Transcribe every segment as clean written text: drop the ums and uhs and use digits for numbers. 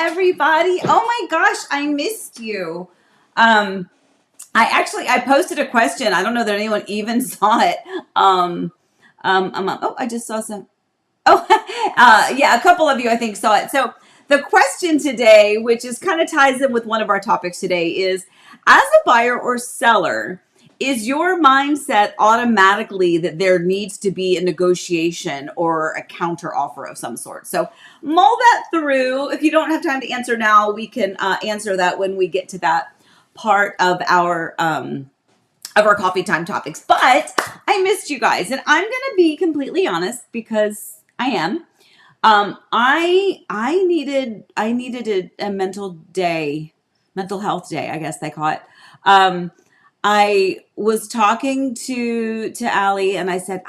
everybody. Oh my gosh, I missed you. I posted a question. I don't know that anyone even saw it. I just saw some. Oh, yeah, a couple of you I think saw it. So the question today, which is kind of ties in with one of our topics today, is as a buyer or seller, is your mindset automatically that there needs to be a negotiation or a counter offer of some sort? So mull that through. If you don't have time to answer now, we can answer that when we get to that part of our coffee time topics. But I missed you guys, and I'm gonna be completely honest because I am. I needed a mental health day, I guess they call it. I was talking to Allie, and I said,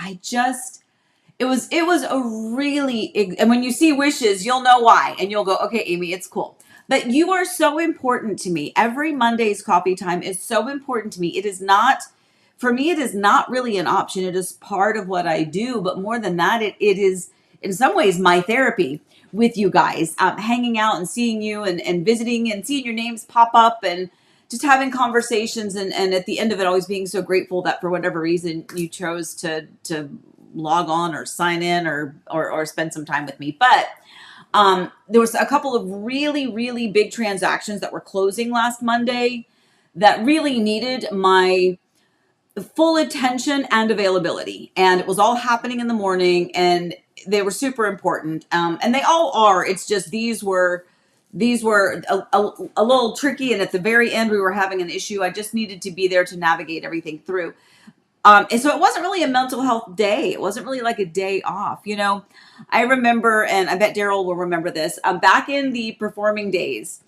it was a really, and when you see wishes, you'll know why, and you'll go, okay, Amy, it's cool. But you are so important to me. Every Monday's coffee time is so important to me. It is not, for me, it is not really an option. It is part of what I do. But more than that, it is in some ways my therapy with you guys, hanging out and seeing you and visiting and seeing your names pop up and just having conversations. And at the end of it, always being so grateful that for whatever reason you chose to log on or sign in or spend some time with me. But there was a couple of really, really big transactions that were closing last Monday that really needed my full attention and availability. And it was all happening in the morning, and they were super important. And they all are. It's just these were a little tricky. And at the very end, we were having an issue. I just needed to be there to navigate everything through. And so it wasn't really a mental health day. It wasn't really like a day off. You know, I remember, and I bet Daryl will remember this, back in the performing days,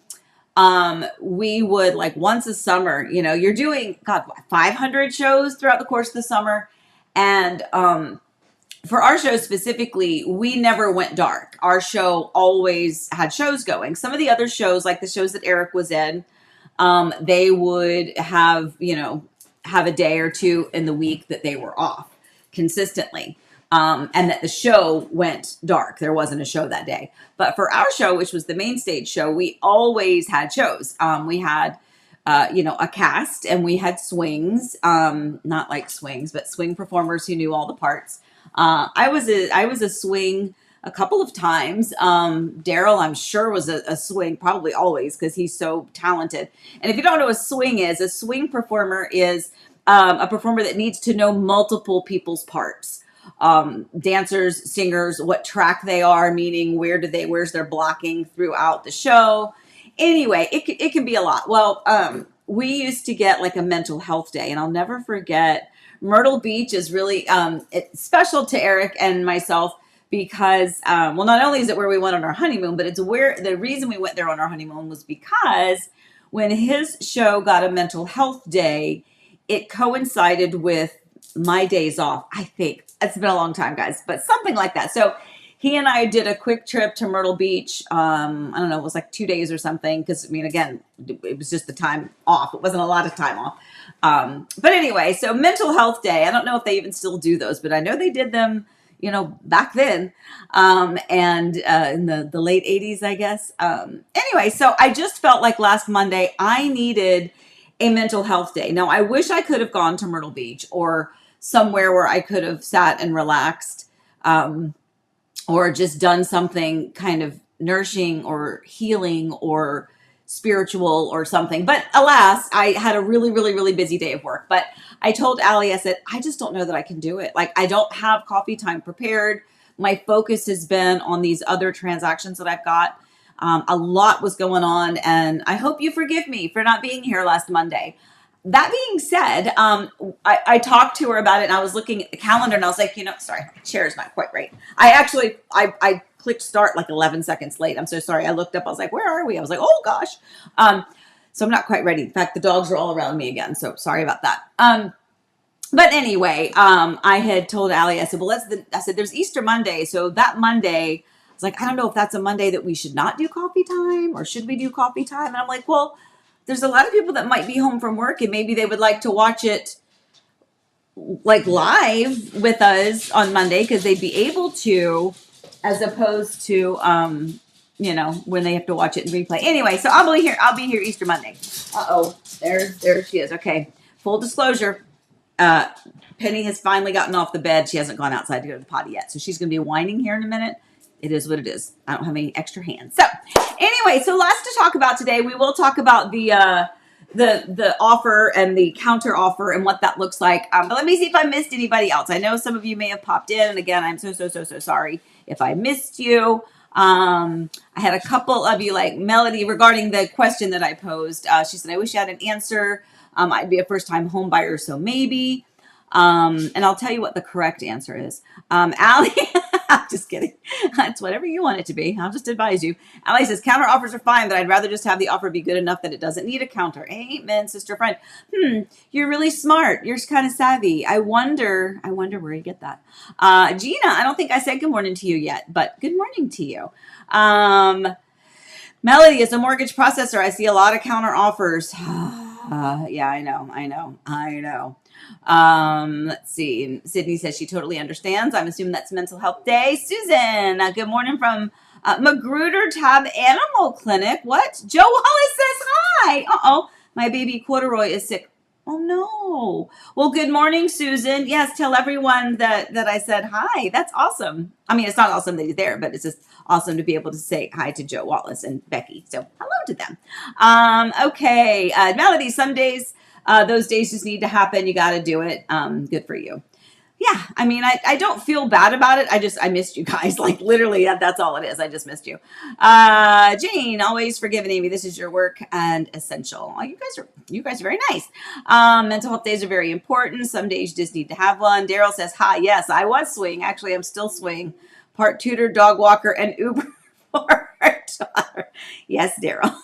we would like once a summer, you know, you're doing, 500 shows throughout the course of the summer. And for our show specifically, we never went dark. Our show always had shows going. Some of the other shows, like the shows that Eric was in, they would have, have a day or two in the week that they were off consistently. And that the show went dark. There wasn't a show that day. But for our show, which was the main stage show, we always had shows. We had, a cast, and we had swings, not like swings, but swing performers who knew all the parts. I was a swing a couple of times. Daryl, I'm sure, was a swing, probably always, because he's so talented. And if you don't know what a swing performer is a performer that needs to know multiple people's parts. Dancers, singers, what track they are, meaning where's their blocking throughout the show. Anyway, it can be a lot. Well, we used to get like a mental health day, and I'll never forget. Myrtle Beach is really it's special to Eric and myself because, not only is it where we went on our honeymoon, but it's where the reason we went there on our honeymoon was because when his show got a mental health day, it coincided with my days off. I think it's been a long time, guys, but something like that. So he and I did a quick trip to Myrtle Beach. I don't know, it was like 2 days or something. Cause again, it was just the time off. It wasn't a lot of time off. But anyway, so mental health day. I don't know if they even still do those, but I know they did them, back then. And in the late 80s, I guess. Anyway, so I just felt like last Monday I needed a mental health day. Now, I wish I could have gone to Myrtle Beach or somewhere where I could have sat and relaxed, or just done something kind of nourishing or healing or spiritual or something. But alas, I had a really, really, really busy day of work. But I told Allie, I said, I just don't know that I can do it. Like, I don't have coffee time prepared. My focus has been on these other transactions that I've got. A lot was going on, and I hope you forgive me for not being here last Monday. That being said, I talked to her about it, and I was looking at the calendar, and I was like, sorry, my chair is not quite right. I clicked start like 11 seconds late. I'm so sorry. I looked up. I was like, where are we? I was like, oh gosh. So I'm not quite ready. In fact, the dogs are all around me again. So sorry about that. But anyway, I had told Allie, I said, there's Easter Monday. So that Monday, I was like, I don't know if that's a Monday that we should not do coffee time, or should we do coffee time? And I'm like, well, there's a lot of people that might be home from work, and maybe they would like to watch it like live with us on Monday because they'd be able to, as opposed to, you know, when they have to watch it in replay. Anyway, so I'll be here Easter Monday. Uh-oh, there she is. Okay, full disclosure, Penny has finally gotten off the bed. She hasn't gone outside to go to the potty yet, so she's going to be whining here in a minute. It is what it is. I don't have any extra hands. So anyway, so lots to talk about today. We will talk about the offer and the counter offer and what that looks like. But let me see if I missed anybody else. I know some of you may have popped in, and again, I'm so sorry if I missed you. I had a couple of you, like Melody, regarding the question that I posed. She said, I wish you had an answer. I'd be a first-time home buyer, so maybe. And I'll tell you what the correct answer is. Allie, I'm just kidding. It's whatever you want it to be. I'll just advise you. Allie says, counter offers are fine, but I'd rather just have the offer be good enough that it doesn't need a counter. Amen, sister friend. You're really smart. You're kind of savvy. I wonder where you get that. Gina, I don't think I said good morning to you yet, but good morning to you. Melody, as a mortgage processor, I see a lot of counter offers. Yeah, I know. Let's see. Sydney says she totally understands. I'm assuming that's Mental Health Day. Susan, good morning from Magruder Tab Animal Clinic. What? Joe Wallace says hi. Uh-oh. My baby Corduroy is sick. Oh, no. Well, good morning, Susan. Yes, tell everyone that I said hi. That's awesome. I mean, it's not awesome that you're there, but it's just awesome to be able to say hi to Joe Wallace and Becky. So hello to them. Okay. Melody, some days, those days just need to happen. You got to do it. Good for you. Yeah, I mean, I don't feel bad about it. I missed you guys. Like literally, that's all it is. I just missed you. Jane, always forgiving Amy. This is your work and essential. Oh, you guys are very nice. Mental health days are very important. Some days you just need to have one. Daryl says, hi. Yes, I was swing. Actually, I'm still swing. Part tutor, dog walker, and Uber for our daughter. Yes, Daryl.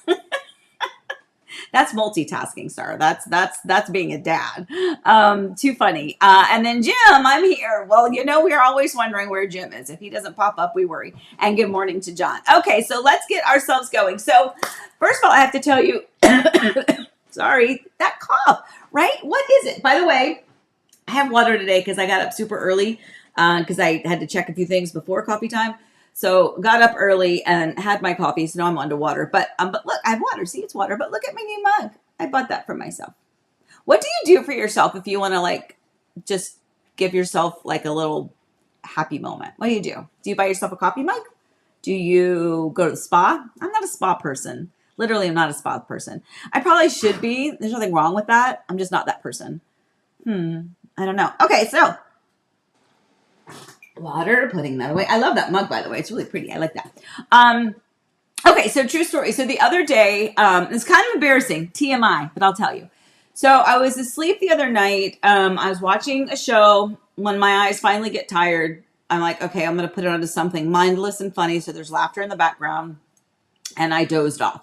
That's multitasking, sir. That's being a dad. Too funny. And then Jim, I'm here. Well, you know, we're always wondering where Jim is. If he doesn't pop up, we worry. And good morning to John. Okay, so let's get ourselves going. So first of all, I have to tell you, sorry, that cough, right? What is it? By the way, I have water today because I got up super early because I had to check a few things before coffee time. So got up early and had my coffee. So now I'm on to water. But look, I have water. See, it's water. But look at my new mug. I bought that for myself. What do you do for yourself if you want to like just give yourself like a little happy moment? What do you do? Do you buy yourself a coffee mug? Do you go to the spa? I'm not a spa person. Literally, I'm not a spa person. I probably should be. There's nothing wrong with that. I'm just not that person. I don't know. Okay, so water, putting that away. I love that mug, by the way. It's really pretty. I like that. Okay, so true story. So the other day, it's kind of embarrassing, TMI, but I'll tell you. So I was asleep the other night. I was watching a show. When my eyes finally get tired, I'm like, okay, I'm going to put it onto something mindless and funny. So there's laughter in the background. And I dozed off.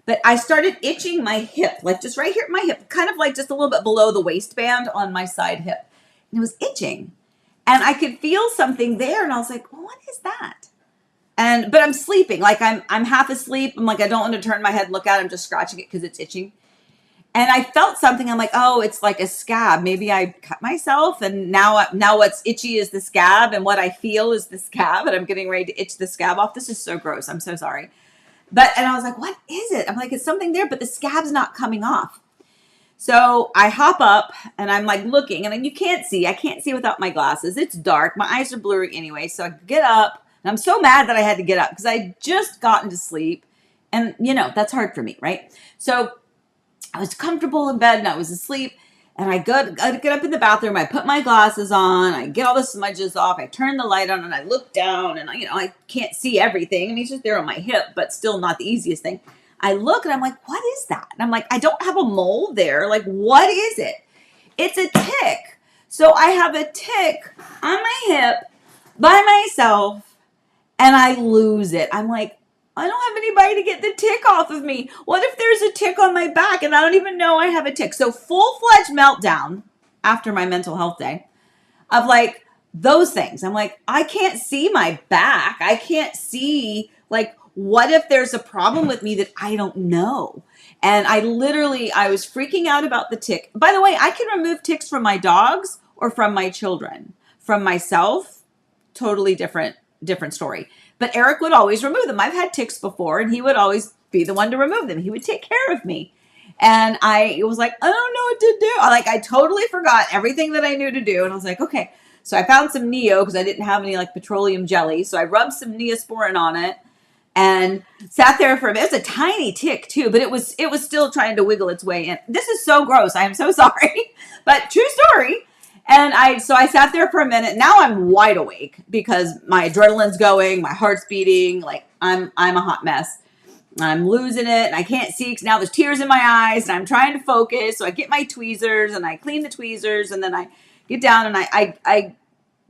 But I started itching my hip, like just right here at my hip, kind of like just a little bit below the waistband on my side hip. And it was itching. And I could feel something there. And I was like, well, what is that? But I'm sleeping. Like I'm half asleep. I'm like, I don't want to turn my head and look at it. I'm just scratching it because it's itching. And I felt something. I'm like, oh, it's like a scab. Maybe I cut myself. And now what's itchy is the scab. And what I feel is the scab. And I'm getting ready to itch the scab off. This is so gross. I'm so sorry. And I was like, what is it? I'm like, it's something there, but the scab's not coming off. So I hop up and I'm like looking, and you can't see. I can't see without my glasses. It's dark. My eyes are blurry anyway. So I get up, and I'm so mad that I had to get up because I just gotten to sleep. And, you know, that's hard for me, right? So I was comfortable in bed and I was asleep. And I get up in the bathroom. I put my glasses on. I get all the smudges off. I turn the light on and I look down and I can't see everything. I mean, it's just there on my hip, but still not the easiest thing. I look and I'm like, what is that? And I'm like, I don't have a mole there. Like, what is it? It's a tick. So I have a tick on my hip by myself and I lose it. I'm like, I don't have anybody to get the tick off of me. What if there's a tick on my back and I don't even know I have a tick? So full-fledged meltdown after my mental health day of like those things. I'm like, I can't see my back. I can't see like, what if there's a problem with me that I don't know? And I was freaking out about the tick. By the way, I can remove ticks from my dogs or from my children. From myself, totally different story. but Eric would always remove them. I've had ticks before, and he would always be the one to remove them. He would take care of me. And I was like, I don't know what to do. I totally forgot everything that I knew to do. And I was like, okay. So I found some Neo because I didn't have any like petroleum jelly. So I rubbed some Neosporin on it and sat there for a minute. It was a tiny tick too, but it was still trying to wiggle its way in. This is so gross. I am so sorry, but true story. And I sat there for a minute. Now I'm wide awake because my adrenaline's going, my heart's beating, like I'm a hot mess. I'm losing it and I can't see because now there's tears in my eyes and I'm trying to focus. So I get my tweezers and I clean the tweezers and then I get down and I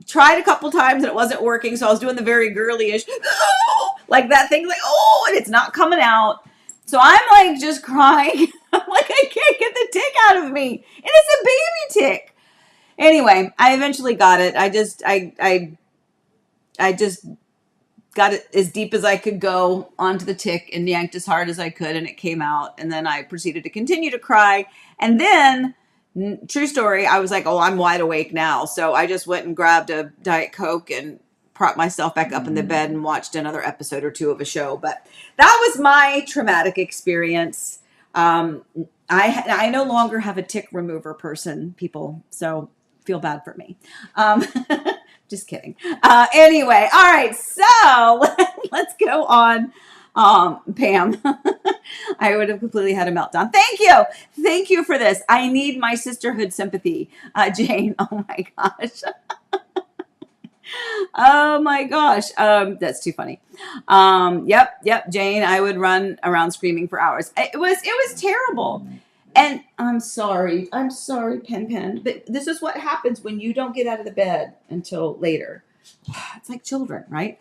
tried a couple times and it wasn't working. So I was doing the very girly-ish, like that thing, like, oh, and it's not coming out. So I'm like just crying. I'm like, I can't get the tick out of me. And it's a baby tick. Anyway, I eventually got it. I just got it as deep as I could go onto the tick and yanked as hard as I could, and it came out. And then I proceeded to continue to cry. And then, true story, I was like, oh, I'm wide awake now. So I just went and grabbed a Diet Coke and propped myself back up in the bed and watched another episode or two of a show. But that was my traumatic experience. I no longer have a tick remover person, people. So feel bad for me. Just kidding. Anyway, all right. So let's go on. Pam, I would have completely had a meltdown. Thank you for this. I need my sisterhood sympathy, Jane. Oh my gosh. Oh my gosh. That's too funny. Yep, Jane. I would run around screaming for hours. It was terrible. And I'm sorry, Pen, but this is what happens when you don't get out of the bed until later. It's like children, right?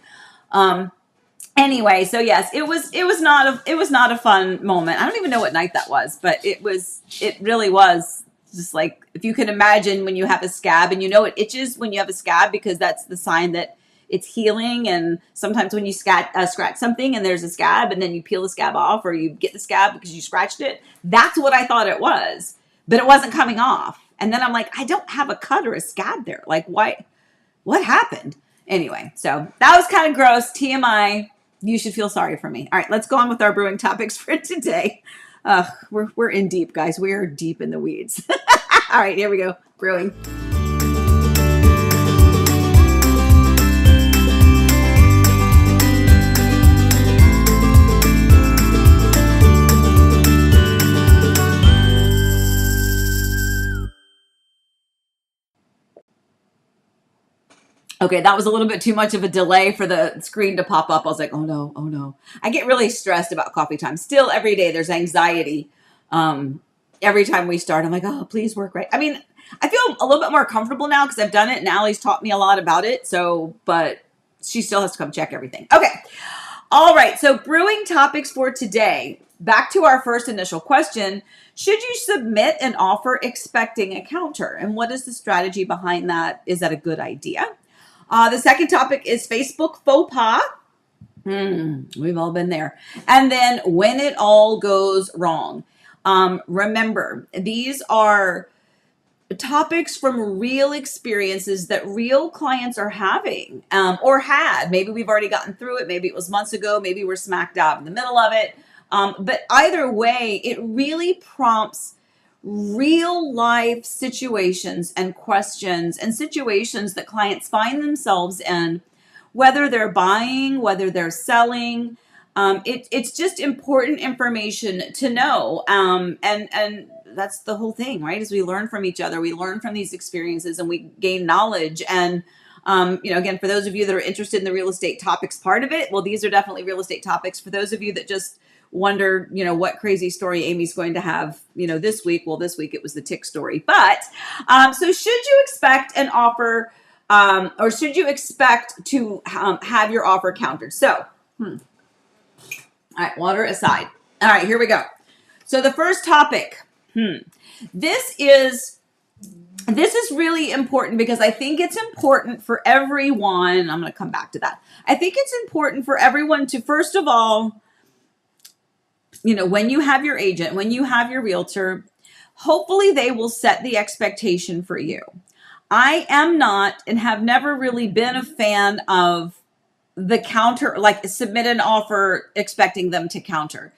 Anyway, so yes, it was not a fun moment. I don't even know what night that was, but it really was just like, if you can imagine when you have a scab and you know it itches when you have a scab because that's the sign that it's healing. And sometimes when you scratch something and there's a scab and then you peel the scab off or you get the scab because you scratched it, that's what I thought it was, but it wasn't coming off. And then I'm like, I don't have a cut or a scab there. Like, why? What happened? Anyway, so that was kind of gross. TMI. You should feel sorry for me. All right, let's go on with our brewing topics for today. We're in deep, guys. We are deep in the weeds. All right, here we go. Brewing. Okay, that was a little bit too much of a delay for the screen to pop up. I was like, oh no. I get really stressed about coffee time. Still every day there's anxiety. Every time we start, I'm like, oh, please work right. I mean, I feel a little bit more comfortable now because I've done it and Allie's taught me a lot about it. So, but she still has to come check everything. Okay. All right. So brewing topics for today. Back to our first initial question. Should you submit an offer expecting a counter? And what is the strategy behind that? Is that a good idea? The second topic is Facebook faux pas. We've all been there. And then when it all goes wrong. Remember, these are topics from real experiences that real clients are having or had. Maybe we've already gotten through it. Maybe it was months ago. Maybe we're smack dab in the middle of it. But either way, it really prompts real life situations and questions and situations that clients find themselves in, whether they're buying, whether they're selling. It's just important information to know. And that's the whole thing, right? As we learn from each other, we learn from these experiences and we gain knowledge. And, again, for those of you that are interested in the real estate topics part of it, well, these are definitely real estate topics. For those of you that just wonder, what crazy story Amy's going to have, this week. Well, this week it was the tick story. But so should you expect an offer or should you expect to have your offer countered? So, all right, water aside. All right, here we go. So the first topic, this is really important because I think it's important for everyone. I'm going to come back to that. I think it's important for everyone to, first of all, when you have your agent, when you have your realtor, hopefully they will set the expectation for you. I am not and have never really been a fan of the counter, like submit an offer expecting them to counter.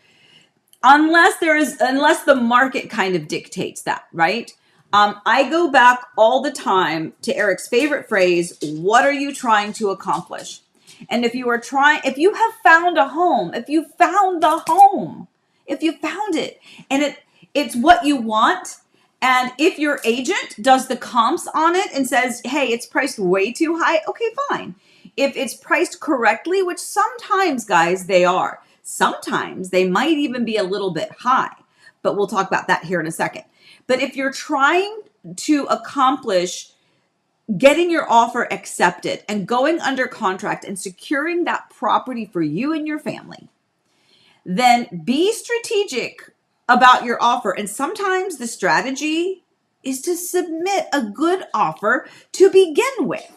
Unless the market kind of dictates that, right? I go back all the time to Eric's favorite phrase, what are you trying to accomplish? And if you have found a home, if you found the home, if you found it and it's what you want, and if your agent does the comps on it and says, hey, it's priced way too high, okay, fine. If it's priced correctly, which sometimes, guys, they are. Sometimes they might even be a little bit high, but we'll talk about that here in a second. But if you're trying to accomplish getting your offer accepted and going under contract and securing that property for you and your family, then be strategic about your offer. And sometimes the strategy is to submit a good offer to begin with.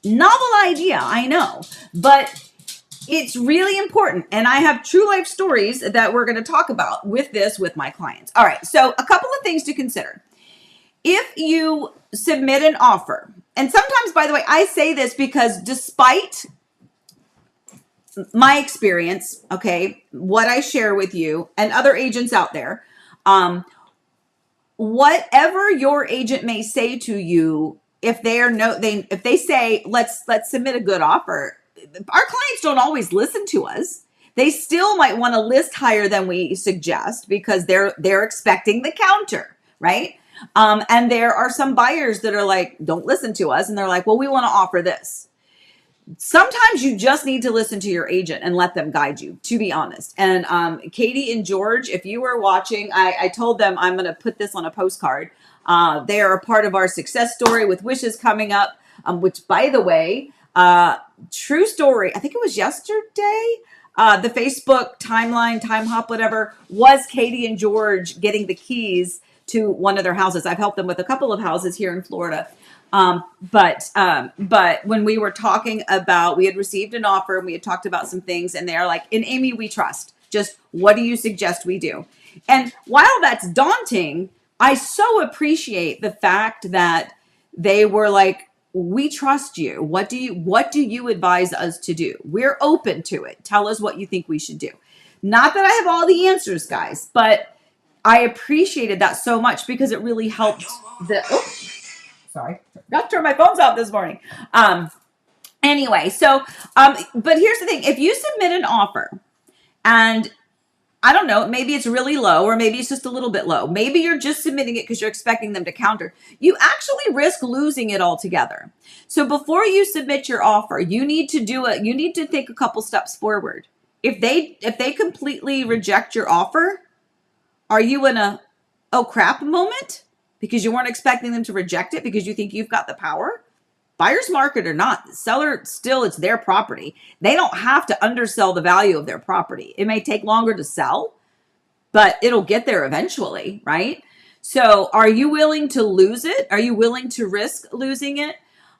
Novel idea, I know, but it's really important. And I have true life stories that we're going to talk about with my clients. All right. So a couple of things to consider. If you submit an offer, and sometimes, by the way, I say this because despite my experience, okay, what I share with you and other agents out there, whatever your agent may say to you, if they say, let's submit a good offer, our clients don't always listen to us. They still might want to list higher than we suggest because they're expecting the counter, right? And there are some buyers that are like, don't listen to us. And they're like, well, we want to offer this. Sometimes you just need to listen to your agent and let them guide you, to be honest. And Katie and George, if you were watching, I told them I'm going to put this on a postcard. They are a part of our success story with Wishes coming up, which, by the way, true story, I think it was yesterday, the Facebook timeline, time hop, whatever, was Katie and George getting the keys to one of their houses. I've helped them with a couple of houses here in Florida. But when we were talking about, we had received an offer and we had talked about some things, and they're like, in Amy, we trust. Just what do you suggest we do? And while that's daunting, I so appreciate the fact that they were like, we trust you. What do you advise us to do? We're open to it. Tell us what you think we should do. Not that I have all the answers, guys, but I appreciated that so much because it really helped sorry, got to turn my phones off this morning. Anyway, so, but here's the thing. If you submit an offer and I don't know, maybe it's really low or maybe it's just a little bit low. Maybe you're just submitting it because you're expecting them to counter. You actually risk losing it altogether. So before you submit your offer, you need to think a couple steps forward. If they completely reject your offer, are you in a, oh crap moment? Because you weren't expecting them to reject it because you think you've got the power? Buyer's market or not, seller still, it's their property. They don't have to undersell the value of their property. It may take longer to sell, but it'll get there eventually, right? So are you willing to lose it? Are you willing to risk losing it?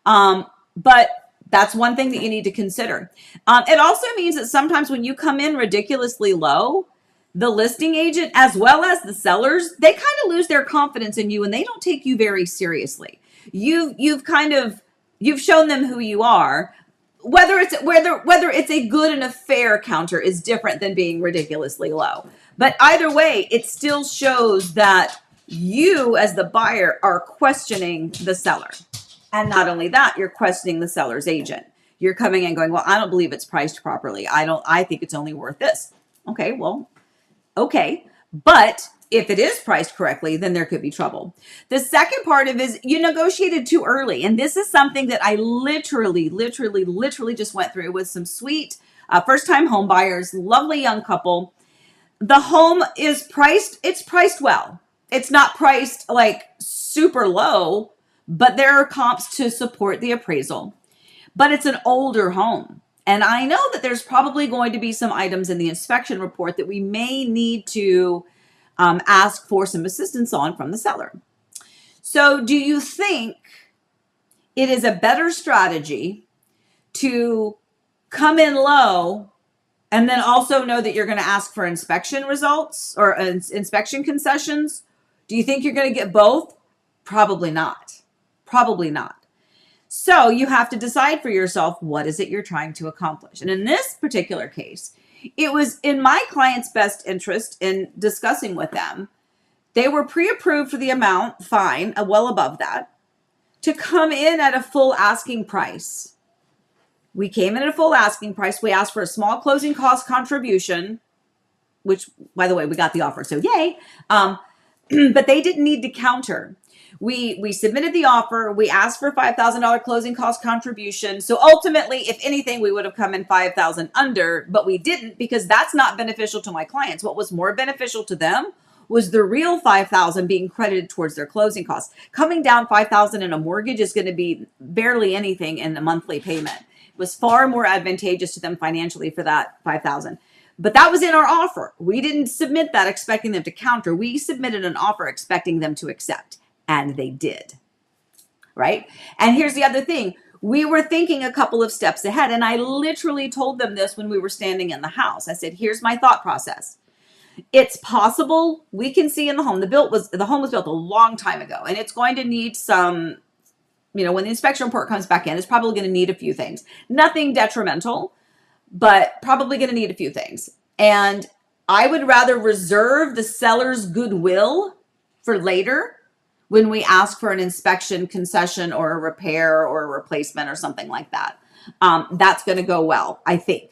But that's one thing that you need to consider. It also means that sometimes when you come in ridiculously low, the listing agent, as well as the sellers, they kind of lose their confidence in you and they don't take you very seriously. You've shown them who you are. Whether it's a good and a fair counter is different than being ridiculously low. But either way, it still shows that you as the buyer are questioning the seller. And not only that, you're questioning the seller's agent. You're coming in going, well, I don't believe it's priced properly. I think it's only worth this. Okay, well, okay. But if it is priced correctly, then there could be trouble. The second part of it is you negotiated too early. And this is something that I literally just went through with some sweet first-time home buyers, lovely young couple. The home is priced, it's priced well. It's not priced like super low, but there are comps to support the appraisal. But it's an older home. And I know that there's probably going to be some items in the inspection report that we may need to ask for some assistance on from the seller. So do you think it is a better strategy to come in low and then also know that you're going to ask for inspection results or inspection concessions? Do you think you're going to get both? Probably not. Probably not. So you have to decide for yourself, what is it you're trying to accomplish? And in this particular case, it was in my client's best interest in discussing with them. They were pre-approved for the amount, fine, well above that, to come in at a full asking price. We came in at a full asking price. We asked for a small closing cost contribution, which, by the way, we got the offer, so yay. But they didn't need to counter. We submitted the offer. We asked for $5,000 closing cost contribution. So ultimately, if anything, we would have come in $5,000 under, but we didn't, because that's not beneficial to my clients. What was more beneficial to them was the real $5,000 being credited towards their closing costs. Coming down $5,000 in a mortgage is going to be barely anything in a monthly payment. It was far more advantageous to them financially for that $5,000. But that was in our offer. We didn't submit that expecting them to counter. We submitted an offer expecting them to accept, and they did, right? And here's the other thing. We were thinking a couple of steps ahead, and I literally told them this when we were standing in the house. I said, here's my thought process. It's possible we can see in the home, the home was built a long time ago, and it's going to need some, when the inspection report comes back in, it's probably going to need a few things. Nothing detrimental, but probably going to need a few things. And I would rather reserve the seller's goodwill for later when we ask for an inspection concession or a repair or a replacement or something like that. That's going to go well, I think.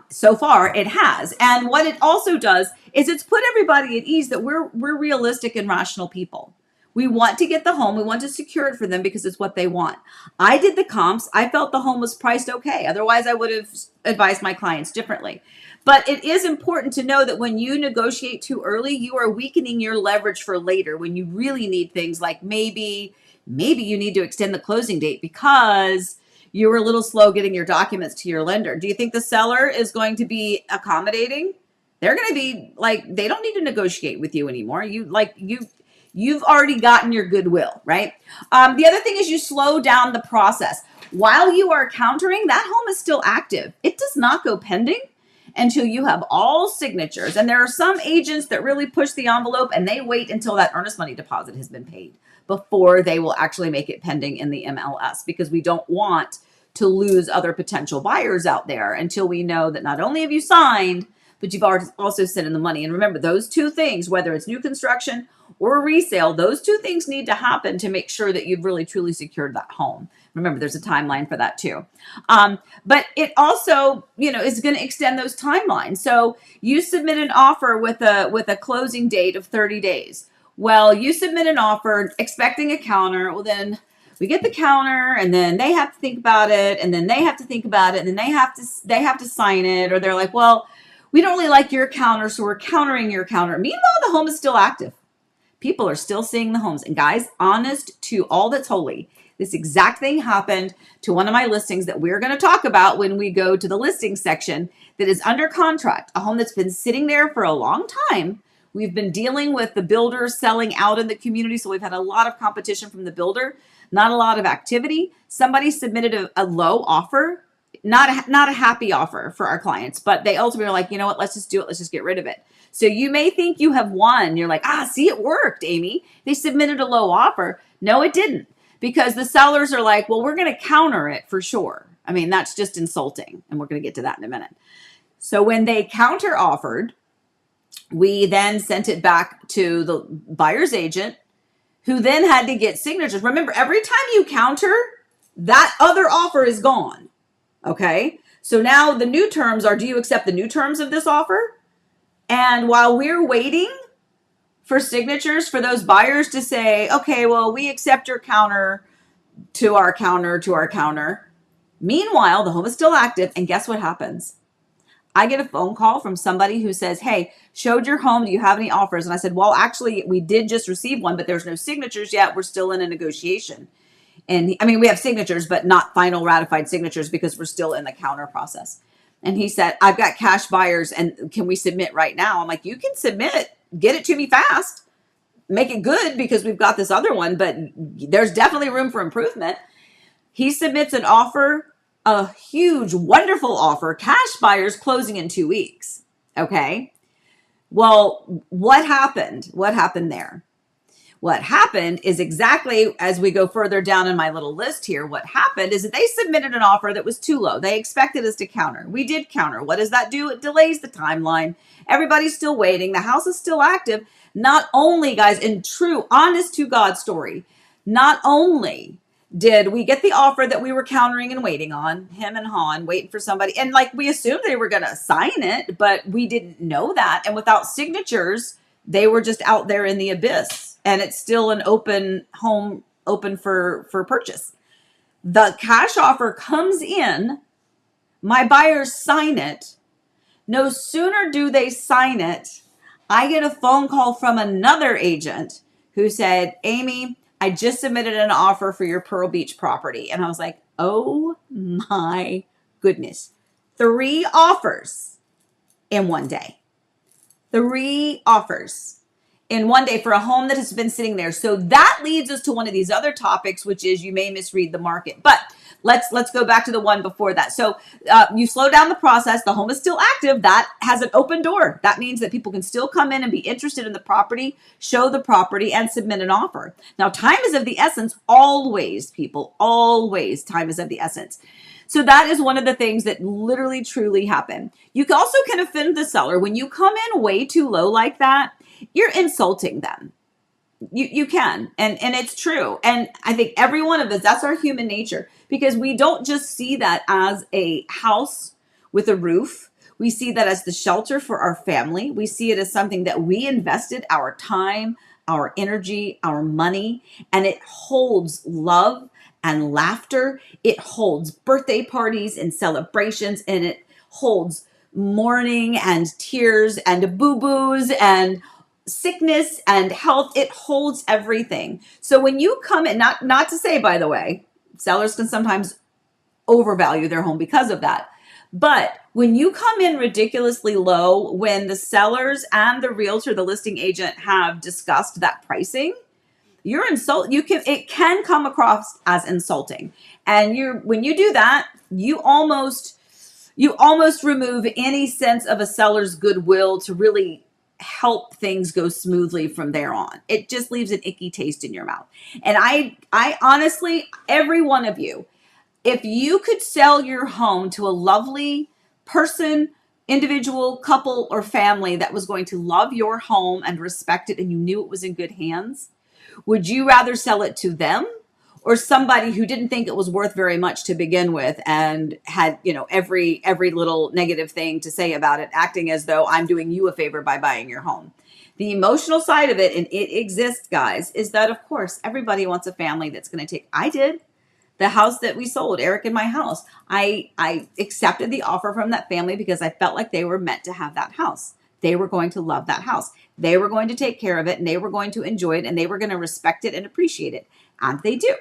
So far it has. And what it also does is it's put everybody at ease that we're realistic and rational people. We want to get the home. We want to secure it for them because it's what they want. I did the comps. I felt the home was priced okay. Otherwise, I would have advised my clients differently. But it is important to know that when you negotiate too early, you are weakening your leverage for later when you really need things like maybe you need to extend the closing date because you were a little slow getting your documents to your lender. Do you think the seller is going to be accommodating? They're going to be like, they don't need to negotiate with you anymore. You've already gotten your goodwill, right? The other thing is you slow down the process. While you are countering, that home is still active. It does not go pending until you have all signatures. And there are some agents that really push the envelope and they wait until that earnest money deposit has been paid before they will actually make it pending in the MLS, because we don't want to lose other potential buyers out there until we know that not only have you signed, but you've also sent in the money. And remember, those two things, whether it's new construction or a resale, those two things need to happen to make sure that you've really truly secured that home. Remember, there's a timeline for that too. But it also, is going to extend those timelines. So you submit an offer with a closing date of 30 days. Well, you submit an offer expecting a counter. Well, then we get the counter, and then they have to think about it, and then they have to think about it, and then they have to sign it, or they're like, well, we don't really like your counter, so we're countering your counter. Meanwhile, the home is still active. People are still seeing the homes. And guys, honest to all that's holy, this exact thing happened to one of my listings that we're going to talk about when we go to the listing section that is under contract, a home that's been sitting there for a long time. We've been dealing with the builder selling out in the community, so we've had a lot of competition from the builder, not a lot of activity. Somebody submitted a low offer, not a happy offer for our clients, but they ultimately are like, you know what, let's just do it. Let's just get rid of it. So you may think you have won. You're like, see, it worked, Amy. They submitted a low offer. No, it didn't, because the sellers are like, well, we're going to counter it for sure. I mean, that's just insulting. And we're going to get to that in a minute. So when they counter offered, we then sent it back to the buyer's agent, who then had to get signatures. Remember, every time you counter, that other offer is gone. Okay. So now the new terms are, do you accept the new terms of this offer? And while we're waiting for signatures for those buyers to say, okay, well, we accept your counter to our counter to our counter. Meanwhile, the home is still active. And guess what happens? I get a phone call from somebody who says, hey, showed your home. Do you have any offers? And I said, well, actually, we did just receive one, but there's no signatures yet. We're still in a negotiation. And we have signatures, but not final ratified signatures because we're still in the counter process. And he said, I've got cash buyers, and can we submit right now? I'm like, you can submit, get it to me fast, make it good, because we've got this other one, but there's definitely room for improvement. He submits an offer, a huge, wonderful offer, cash buyers closing in 2 weeks. Okay. Well, what happened? What happened there? What happened is exactly as we go further down in my little list here, what happened is that they submitted an offer that was too low. They expected us to counter. We did counter. What does that do? It delays the timeline. Everybody's still waiting. The house is still active. Not only, guys, in true, honest to God story, not only did we get the offer that we were countering and waiting on, him and Han waiting for somebody, and like we assumed they were going to sign it, but we didn't know that. And without signatures, they were just out there in the abyss, and it's still an open home, open for purchase. The cash offer comes in, my buyers sign it. No sooner do they sign it, I get a phone call from another agent who said, Amy, I just submitted an offer for your Pearl Beach property. And I was like, oh my goodness. 3 offers in one day. 3 offers in one day for a home that has been sitting there. So that leads us to one of these other topics, which is you may misread the market. But let's go back to the one before that. So you slow down the process. The home is still active. That has an open door. That means that people can still come in and be interested in the property, show the property, and submit an offer. Now, time is of the essence. Always, people, always time is of the essence. So that is one of the things that literally, truly happen. You also can offend the seller. When you come in way too low like that, you're insulting them. You can, and it's true. And I think every one of us, that's our human nature, because we don't just see that as a house with a roof. We see that as the shelter for our family. We see it as something that we invested our time, our energy, our money, and it holds love and laughter. It holds birthday parties and celebrations, and it holds mourning and tears and boo-boos and sickness and health. It holds everything. So when you come in, not to say, by the way, sellers can sometimes overvalue their home because of that. But when you come in ridiculously low, when the sellers and the realtor, the listing agent, have discussed that pricing, you're it can come across as insulting. And when you do that, you almost remove any sense of a seller's goodwill to really help things go smoothly from there on. It just leaves an icky taste in your mouth. And I honestly, every one of you, if you could sell your home to a lovely person, individual, couple, or family that was going to love your home and respect it, and you knew it was in good hands, would you rather sell it to them or somebody who didn't think it was worth very much to begin with and had, every little negative thing to say about it, acting as though I'm doing you a favor by buying your home? The emotional side of it, and it exists, guys, is that, of course, everybody wants a family that's going to take. I did. The house that we sold, Eric and my house, I accepted the offer from that family because I felt like they were meant to have that house. They were going to love that house. They were going to take care of it, and they were going to enjoy it, and they were going to respect it and appreciate it. And they do.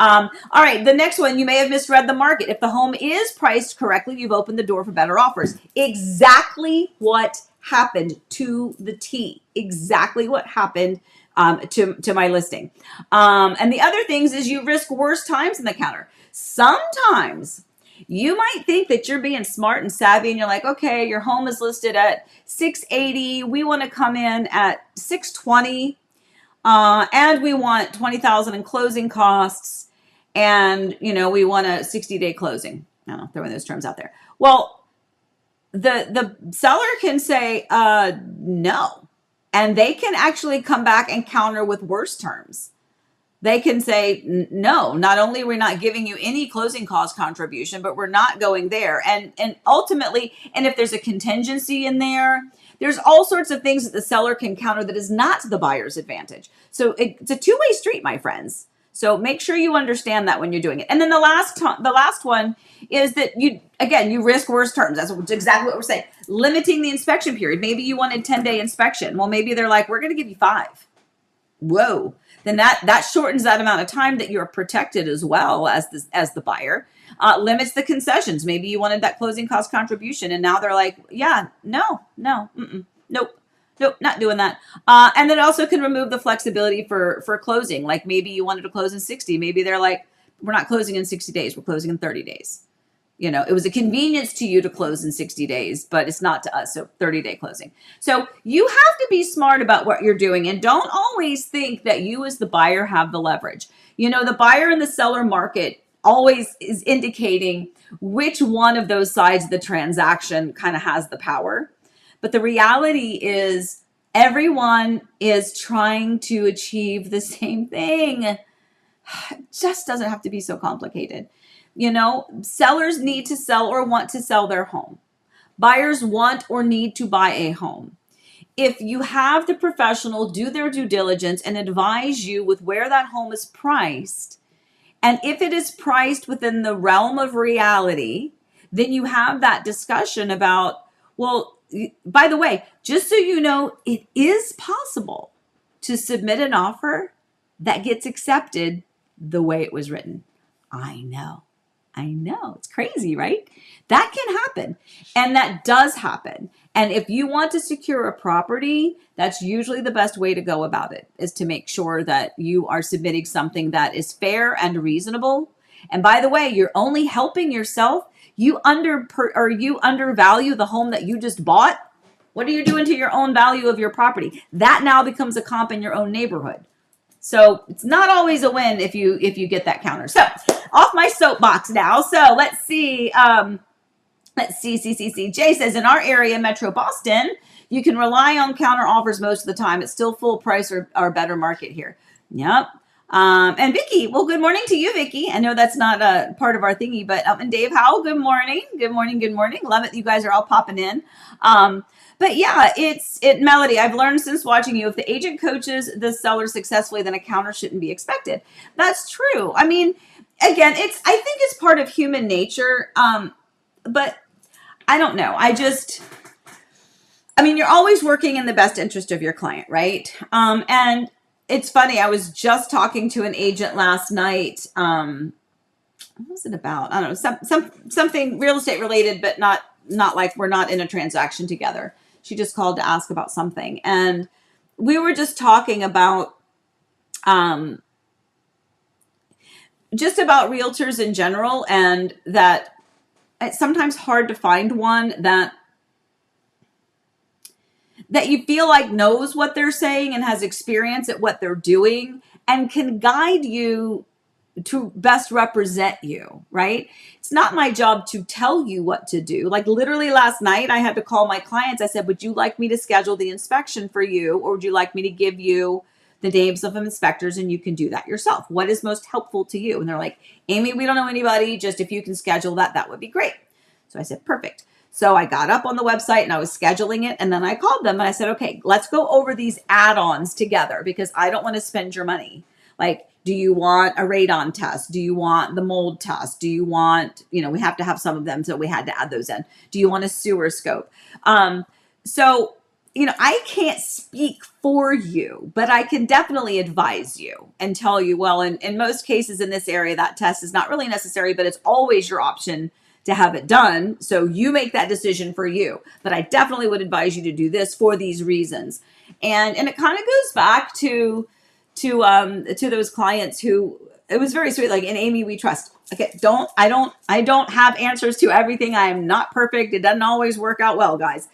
All right, the next one, you may have misread the market. If the home is priced correctly, you've opened the door for better offers. Exactly what happened to the T. Exactly what happened to my listing. And the other things is you risk worse times in the counter. Sometimes you might think that you're being smart and savvy, and you're like, okay, your home is listed at $680. We want to come in at $620. And we want $20,000 in closing costs, and we want a 60-day closing. I don't know, throwing those terms out there. Well, the seller can say no, and they can actually come back and counter with worse terms. They can say no. Not only we're not giving you any closing cost contribution, but we're not going there. And ultimately, and if there's a contingency in there, there's all sorts of things that the seller can counter that is not to the buyer's advantage. So it's a two-way street, my friends. So make sure you understand that when you're doing it. And then the last one is that you risk worse terms. That's exactly what we're saying. Limiting the inspection period. Maybe you wanted 10-day inspection. Well, maybe they're like, we're going to give you 5. Whoa. Then that shortens that amount of time that you're protected as well as the buyer. Limits the concessions. Maybe you wanted that closing cost contribution, and now they're like, yeah, no, nope, not doing that. And then it also can remove the flexibility for closing. Like maybe you wanted to close in 60. Maybe they're like, we're not closing in 60 days. We're closing in 30 days. You know, it was a convenience to you to close in 60 days, but it's not to us. So 30-day closing. So you have to be smart about what you're doing, and don't always think that you as the buyer have the leverage. You know, the buyer and the seller market always is indicating which one of those sides of the transaction kind of has the power. But the reality is everyone is trying to achieve the same thing. It just doesn't have to be so complicated. You know, sellers need to sell or want to sell their home. Buyers want or need to buy a home. If you have the professional do their due diligence and advise you with where that home is priced, and if it is priced within the realm of reality, then you have that discussion about, well, by the way, just so you know, it is possible to submit an offer that gets accepted the way it was written. I know. It's crazy, right? That can happen. And that does happen. And if you want to secure a property, that's usually the best way to go about it, is to make sure that you are submitting something that is fair and reasonable. And by the way, you're only helping yourself. You undervalue the home that you just bought. What are you doing to your own value of your property? That now becomes a comp in your own neighborhood. So it's not always a win if you get that counter. So off my soapbox now. So let's see. Jay says, in our area, Metro Boston, you can rely on counter offers most of the time. It's still full price or better market here. Yep. And Vicky, well, good morning to you, Vicky. I know that's not a part of our thingy, but and Dave Howell, good morning. Good morning. Love it. You guys are all popping in. But yeah, Melody, I've learned since watching you, if the agent coaches the seller successfully, then a counter shouldn't be expected. That's true. I mean, again, I think it's part of human nature. But I don't know. You're always working in the best interest of your client, right? And it's funny. I was just talking to an agent last night. What was it about? I don't know, something real estate related, but not like we're not in a transaction together. She just called to ask about something. And we were just talking about, just about realtors in general, and that it's sometimes hard to find one that you feel like knows what they're saying and has experience at what they're doing and can guide you to best represent you, right? It's not my job to tell you what to do. Like literally last night, I had to call my clients. I said, would you like me to schedule the inspection for you? Or would you like me to give you the names of inspectors and you can do that yourself? What is most helpful to you? And they're like, Amy, we don't know anybody. Just if you can schedule that would be great. So I said, perfect. So I got up on the website and I was scheduling it. And then I called them and I said, okay, let's go over these add-ons together because I don't want to spend your money. Like, do you want a radon test? Do you want the mold test? Do you want, we have to have some of them. So we had to add those in. Do you want a sewer scope? So, I can't speak for you, but I can definitely advise you and tell you, well, in most cases in this area, that test is not really necessary, but it's always your option to have it done. So you make that decision for you. But I definitely would advise you to do this for these reasons. And it kind of goes back to those clients who, it was very sweet. Like, in Amy, we trust. Okay, I don't have answers to everything. I am not perfect. It doesn't always work out well, guys.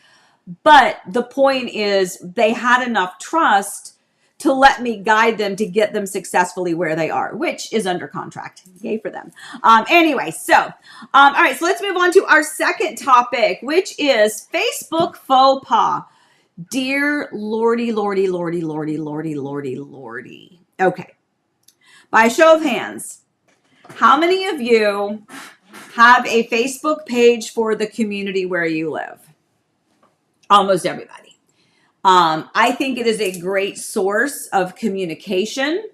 But the point is, they had enough trust to let me guide them to get them successfully where they are, which is under contract. Yay for them. Anyway, so, all right, so let's move on to our second topic, which is Facebook faux pas. Dear Lordy. Okay. By a show of hands, how many of you have a Facebook page for the community where you live? Almost everybody. I think it is a great source of communication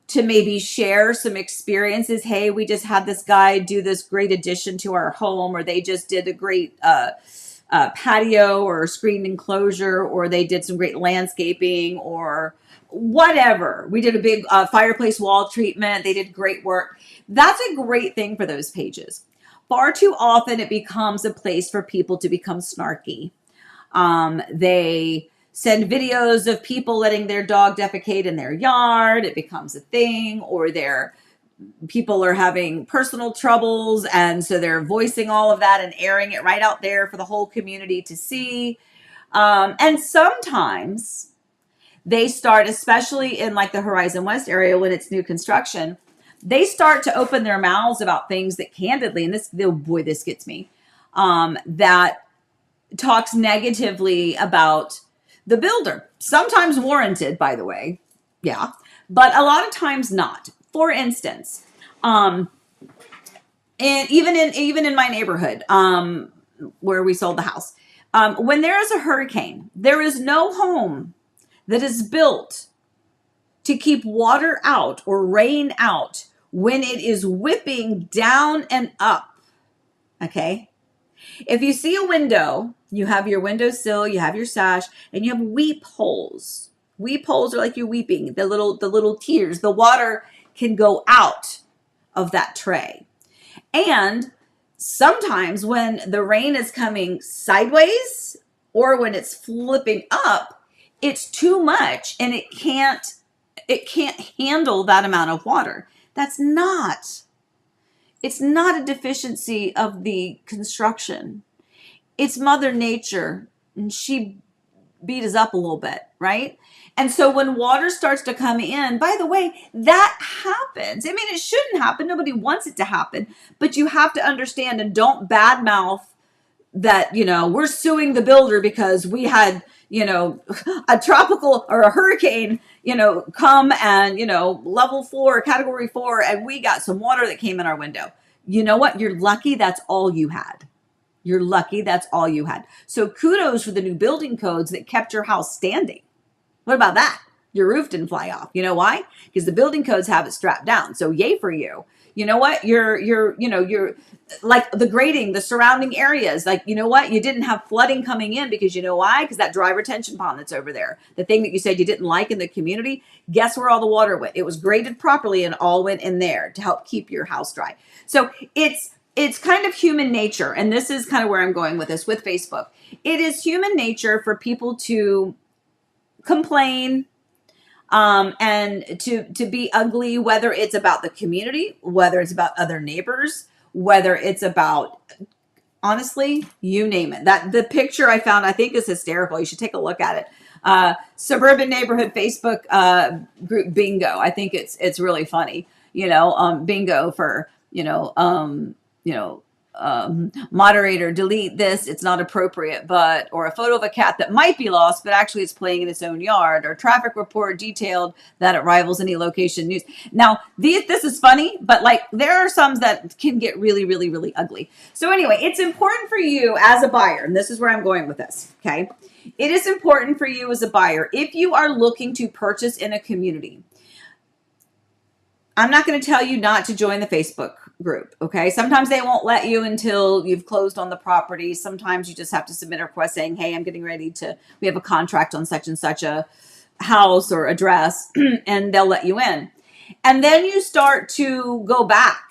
to maybe share some experiences. Hey, we just had this guy do this great addition to our home, or they just did a great patio or screened enclosure, or they did some great landscaping or whatever. We did a big fireplace wall treatment. They did great work. That's a great thing for those pages. Far too often it becomes a place for people to become snarky. They send videos of people letting their dog defecate in their yard. It becomes a thing. Or they're people are having personal troubles, and so they're voicing all of that and airing it right out there for the whole community to see. And sometimes they start, especially in like the Horizon West area when it's new construction, they start to open their mouths about things that candidly, and this, oh boy, this gets me, that talks negatively about the builder. Sometimes warranted, by the way. Yeah. But a lot of times not. For instance, and even in my neighborhood, where we sold the house, when there is a hurricane, there is no home that is built to keep water out or rain out when it is whipping down and up. Okay. If you see a window, you have your windowsill, you have your sash, and you have weep holes. Weep holes are like you weeping, the little tears. The water can go out of that tray. And sometimes when the rain is coming sideways or when it's flipping up, it's too much and it can't handle that amount of water. It's not a deficiency of the construction. It's Mother Nature, and she beat us up a little bit, right? And so when water starts to come in, by the way, that happens. I mean, it shouldn't happen. Nobody wants it to happen, but you have to understand, and don't badmouth that, we're suing the builder because we had, a tropical or a hurricane, come and, level 4, category 4, and we got some water that came in our window. You know what? You're lucky that's all you had. You're lucky that's all you had. So kudos for the new building codes that kept your house standing. What about that? Your roof didn't fly off. You know why? Because the building codes have it strapped down. So yay for you. You know what? You're like the grading, the surrounding areas. Like, you know what? You didn't have flooding coming in because you know why? Because that dry retention pond that's over there, the thing that you said you didn't like in the community, guess where all the water went? It was graded properly and all went in there to help keep your house dry. So it's kind of human nature. And this is kind of where I'm going with this with Facebook. It is human nature for people to complain, and to be ugly, whether it's about the community, whether it's about other neighbors, whether it's about, honestly, you name it. That the picture I found, I think, is hysterical. You should take a look at it. Suburban neighborhood Facebook group bingo. I think it's really funny. Bingo for moderator, delete this, it's not appropriate, or a photo of a cat that might be lost, but actually it's playing in its own yard, or traffic report detailed that it rivals any location news. Now, this is funny, but like there are some that can get really, really, really ugly. So anyway, it's important for you as a buyer, and this is where I'm going with this, okay? It is important for you as a buyer, if you are looking to purchase in a community. I'm not going to tell you not to join the Facebook group, okay? Sometimes they won't let you until you've closed on the property. Sometimes you just have to submit a request saying, hey, I'm getting ready we have a contract on such and such a house or address, and they'll let you in. And then you start to go back.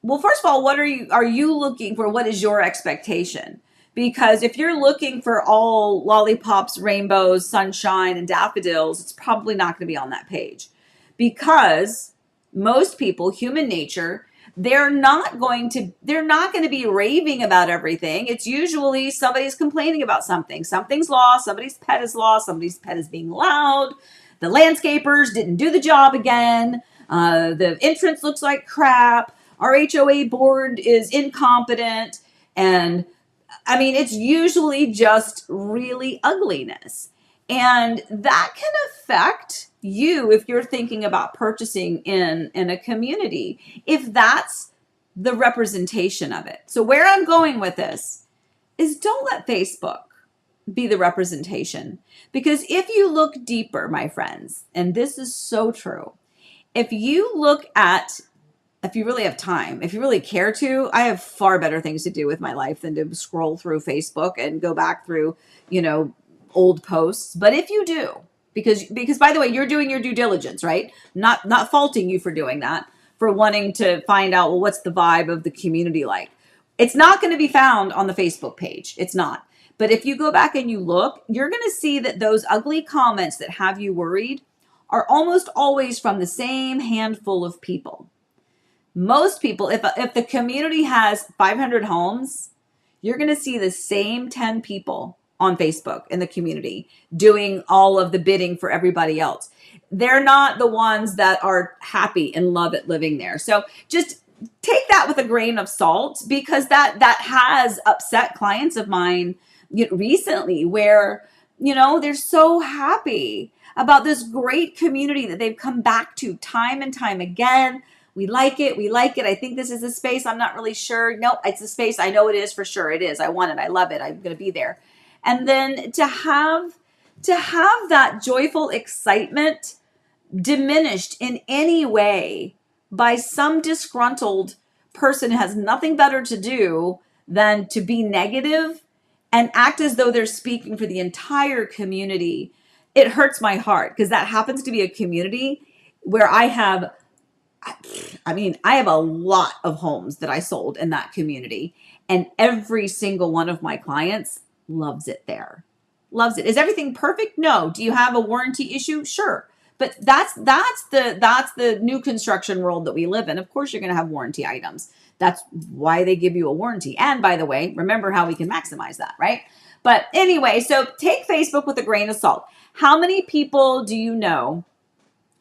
Well, first of all, what are you looking for? What is your expectation? Because if you're looking for all lollipops, rainbows, sunshine, and daffodils, it's probably not going to be on that page. Because most people, human nature, they're not going to be raving about everything. It's usually somebody's complaining about something. Something's lost. Somebody's pet is lost. Somebody's pet is being loud. The landscapers didn't do the job again. The entrance looks like crap. Our HOA board is incompetent. And I mean, it's usually just really ugliness. And that can affect you if you're thinking about purchasing in a community, if that's the representation of it. So where I'm going with this is don't let Facebook be the representation. Because if you look deeper, my friends, and this is so true, if you really have time, if you really care to, I have far better things to do with my life than to scroll through Facebook and go back through, old posts. But if you do, because by the way, you're doing your due diligence, right? Not faulting you for doing that, for wanting to find out, well, what's the vibe of the community like? It's not going to be found on the Facebook page. It's not. But if you go back and you look, you're going to see that those ugly comments that have you worried are almost always from the same handful of people. Most people, if the community has 500 homes, you're going to see the same 10 people on Facebook in the community doing all of the bidding for everybody else. They're not the ones that are happy and love it living there. So just take that with a grain of salt, because that has upset clients of mine recently, where they're so happy about this great community that they've come back to time and time again. We like it. We like it. I think this is a space. I'm not really sure. Nope, it's a space. I know it is for sure. It is. I want it. I love it. I'm going to be there. And then to have that joyful excitement diminished in any way by some disgruntled person who has nothing better to do than to be negative and act as though they're speaking for the entire community, it hurts my heart, because that happens to be a community where I have a lot of homes that I sold in that community, and every single one of my clients loves it there. Loves it. Is everything perfect? No. Do you have a warranty issue? Sure. But that's the new construction world that we live in. Of course, you're going to have warranty items. That's why they give you a warranty. And by the way, remember how we can maximize that, right? But anyway, so take Facebook with a grain of salt. How many people do you know?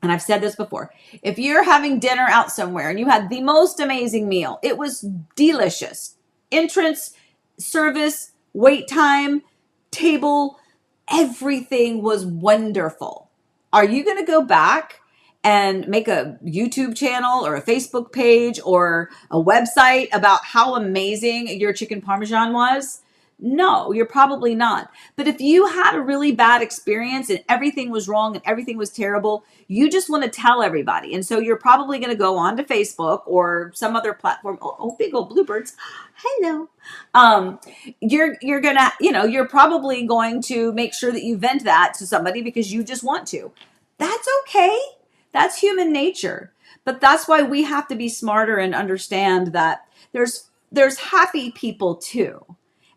And I've said this before. If you're having dinner out somewhere and you had the most amazing meal, it was delicious. Entrance, service, wait time, table, everything was wonderful. Are you going to go back and make a YouTube channel or a Facebook page or a website about how amazing your chicken parmesan was? No, you're probably not. But if you had a really bad experience and everything was wrong and everything was terrible, you just want to tell everybody. And so you're probably going to go on to Facebook or some other platform. Oh, big old bluebirds. Hello. You're going to, you're probably going to make sure that you vent that to somebody because you just want to. That's okay. That's human nature. But that's why we have to be smarter and understand that there's happy people too.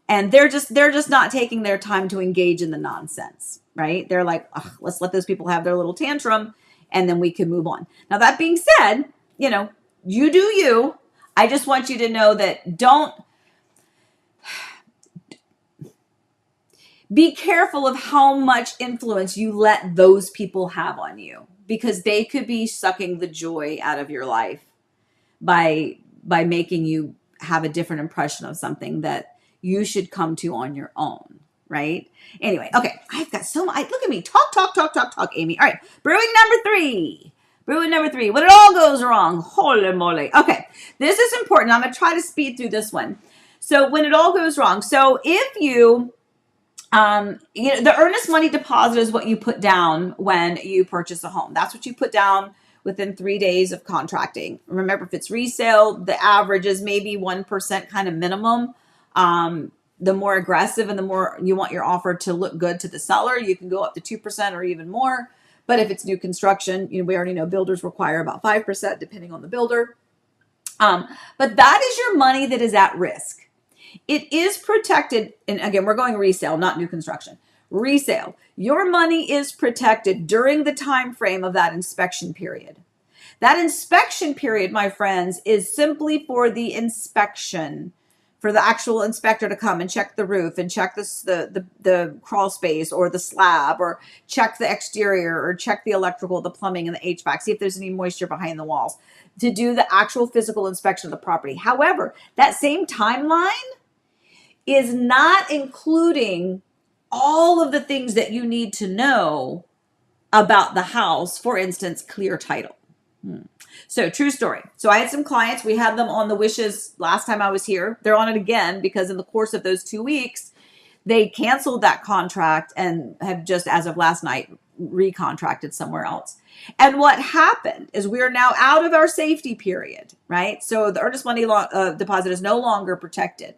And they're just not taking their time to engage in the nonsense, right? They're like, let's let those people have their little tantrum and then we can move on. Now, that being said, you do you. I just want you to know that don't be careful of how much influence you let those people have on you, because they could be sucking the joy out of your life by making you have a different impression of something that you should come to on your own, right? Anyway, okay, I've got so much. Look at me, talk, Amy. All right, brewing number three. When it all goes wrong, holy moly. Okay, this is important. I'm going to try to speed through this one. So when it all goes wrong, so if you, the earnest money deposit is what you put down when you purchase a home. That's what you put down within 3 days of contracting. Remember, if it's resale, the average is maybe 1% kind of minimum. The more aggressive and the more you want your offer to look good to the seller, you can go up to 2% or even more. But if it's new construction, we already know builders require about 5% depending on the builder. But that is your money that is at risk. It is protected. And again, we're going resale, not new construction. Resale. Your money is protected during the time frame of that inspection period. That inspection period, my friends, is simply for the inspection, for the actual inspector to come and check the roof and check the crawl space or the slab, or check the exterior, or check the electrical, the plumbing, and the HVAC, see if there's any moisture behind the walls, to do the actual physical inspection of the property. However, that same timeline is not including all of the things that you need to know about the house. For instance, clear title. So true story. So I had some clients, we had them on the wishes last time I was here. They're on it again because in the course of those 2 weeks, they canceled that contract and have just, as of last night, recontracted somewhere else. And what happened is we are now out of our safety period, right? So the earnest money deposit is no longer protected.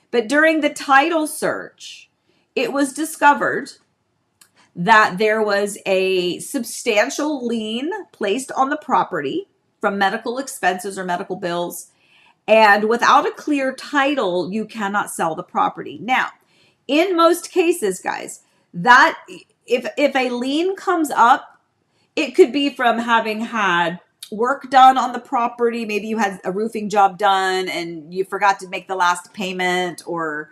But during the title search, it was discovered that there was a substantial lien placed on the property from medical expenses or medical bills. And without a clear title, you cannot sell the property. Now, in most cases, guys, that if a lien comes up, it could be from having had work done on the property. Maybe you had a roofing job done and you forgot to make the last payment or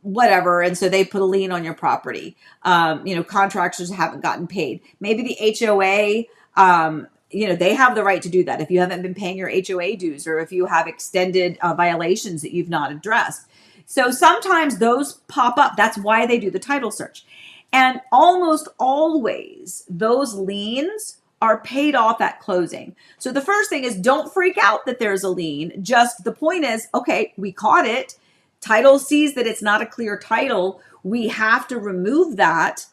whatever, and so they put a lien on your property. Contractors haven't gotten paid. Maybe the HOA, they have the right to do that if you haven't been paying your HOA dues or if you have extended violations that you've not addressed. So sometimes those pop up. That's why they do the title search. And almost always those liens are paid off at closing. So the first thing is, don't freak out that there's a lien. Just the point is, okay, we caught it. Title sees that it's not a clear title. We have to remove that.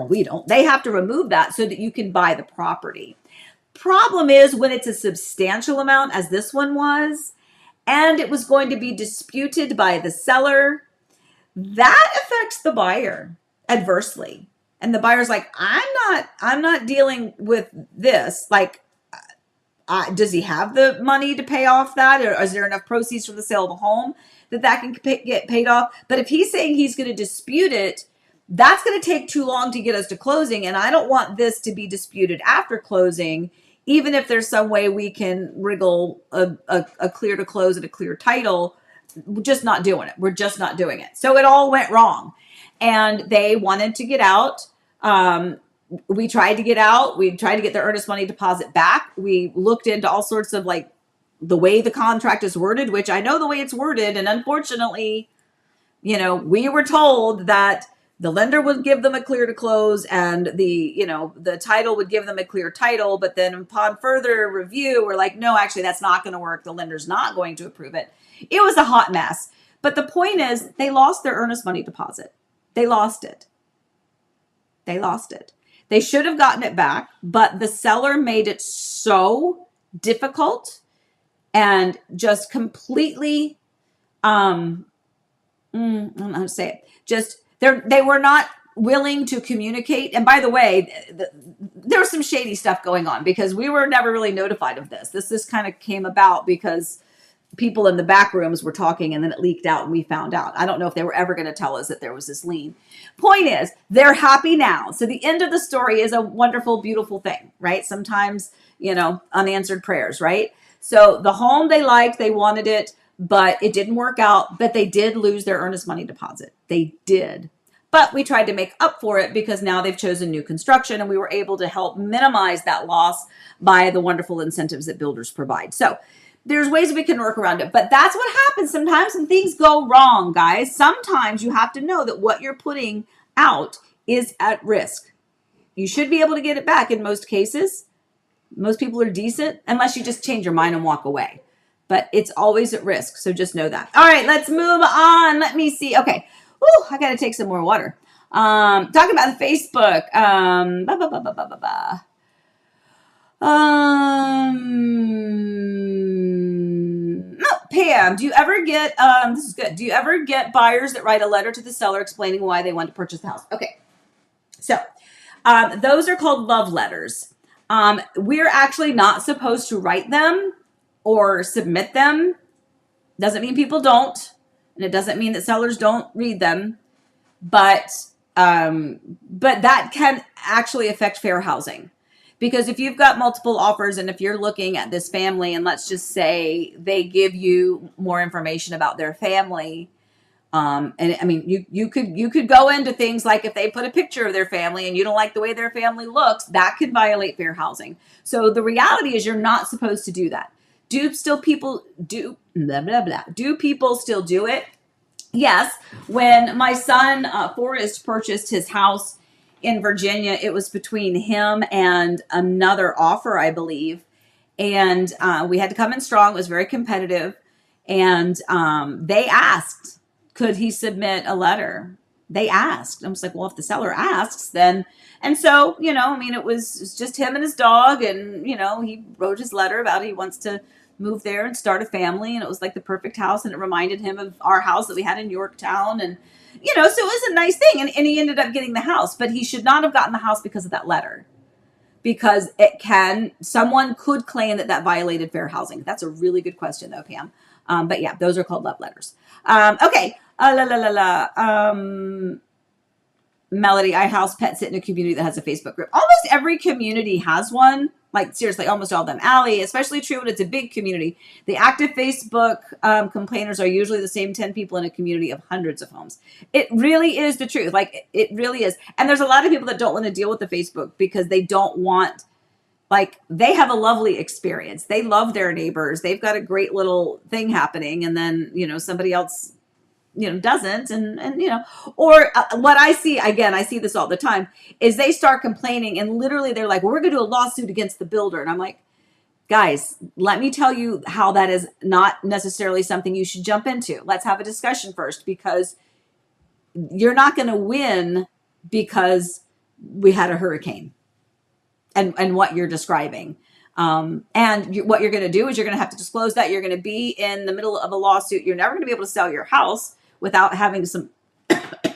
We don't. They have to remove that so that you can buy the property. Problem is when it's a substantial amount, as this one was, and it was going to be disputed by the seller, that affects the buyer adversely. And the buyer's like, I'm not dealing with this. Like, does he have the money to pay off that? Or is there enough proceeds from the sale of the home that can get paid off? But if he's saying he's going to dispute it, that's going to take too long to get us to closing. And I don't want this to be disputed after closing, even if there's some way we can wriggle a clear to close and a clear title. We're just not doing it. We're just not doing it. So it all went wrong. And they wanted to get out. We tried to get out. We tried to get their earnest money deposit back. We looked into all sorts of like the way the contract is worded, which I know the way it's worded. And unfortunately, we were told that the lender would give them a clear to close and the title would give them a clear title. But then upon further review, we're like, no, actually, that's not going to work. The lender's not going to approve it. It was a hot mess. But the point is, they lost their earnest money deposit. They lost it. They should have gotten it back, but the seller made it so difficult and just completely, I don't know how to say it. Just they were not willing to communicate. And by the way, there was some shady stuff going on because we were never really notified of this. This kind of came about because people in the back rooms were talking and then it leaked out and we found out. I don't know if they were ever going to tell us that there was this lien. Point is, they're happy now. So the end of the story is a wonderful, beautiful thing, right? Sometimes, unanswered prayers, right? So the home they liked, they wanted it, but it didn't work out. But they did lose their earnest money deposit. They did. But we tried to make up for it because now they've chosen new construction and we were able to help minimize that loss by the wonderful incentives that builders provide. So there's ways we can work around it, but that's what happens sometimes when things go wrong, guys. Sometimes you have to know that what you're putting out is at risk. You should be able to get it back in most cases. Most people are decent unless you just change your mind and walk away. But it's always at risk, so just know that. All right, let's move on. Let me see. Okay. Ooh, I got to take some more water. Talking about the Facebook. Pam, do you ever get, this is good. Do you ever get buyers that write a letter to the seller explaining why they want to purchase the house? Okay. So, those are called love letters. We're actually not supposed to write them or submit them. Doesn't mean people don't. And it doesn't mean that sellers don't read them. But that can actually affect fair housing. Because if you've got multiple offers and if you're looking at this family and let's just say they give you more information about their family, and I mean, you could go into things like if they put a picture of their family and you don't like the way their family looks, that could violate fair housing. So the reality is you're not supposed to do that. Do people still do it? Yes. When my son, Forrest, purchased his house in Virginia, it was between him and another offer, I believe. And we had to come in strong. It was very competitive. And they asked, could he submit a letter? They asked. I was like, well, if the seller asks, then. And so, it was just him and his dog. And, he wrote his letter about he wants to move there and start a family. And it was like the perfect house. And it reminded him of our house that we had in Yorktown. And, so it was a nice thing. And he ended up getting the house. But he should not have gotten the house because of that letter. Because someone could claim that violated fair housing. That's a really good question, though, Pam. But yeah, those are called love letters. Okay. Melody, I house pet sit in a community that has a Facebook group. Almost every community has one. Like seriously, almost all of them. Allie, especially true when it's a big community. The active Facebook complainers are usually the same 10 people in a community of hundreds of homes. It really is the truth. Like it really is. And there's a lot of people that don't want to deal with the Facebook because they don't want, like, they have a lovely experience. They love their neighbors. They've got a great little thing happening. And then, somebody else doesn't. And or what I see, again, I see this all the time, is they start complaining and literally they're like, well, we're going to do a lawsuit against the builder. And I'm like, guys, let me tell you how that is not necessarily something you should jump into. Let's have a discussion first, because you're not going to win because we had a hurricane and what you're describing. What you're going to do is you're going to have to disclose that. You're going to be in the middle of a lawsuit. You're never going to be able to sell your house without having some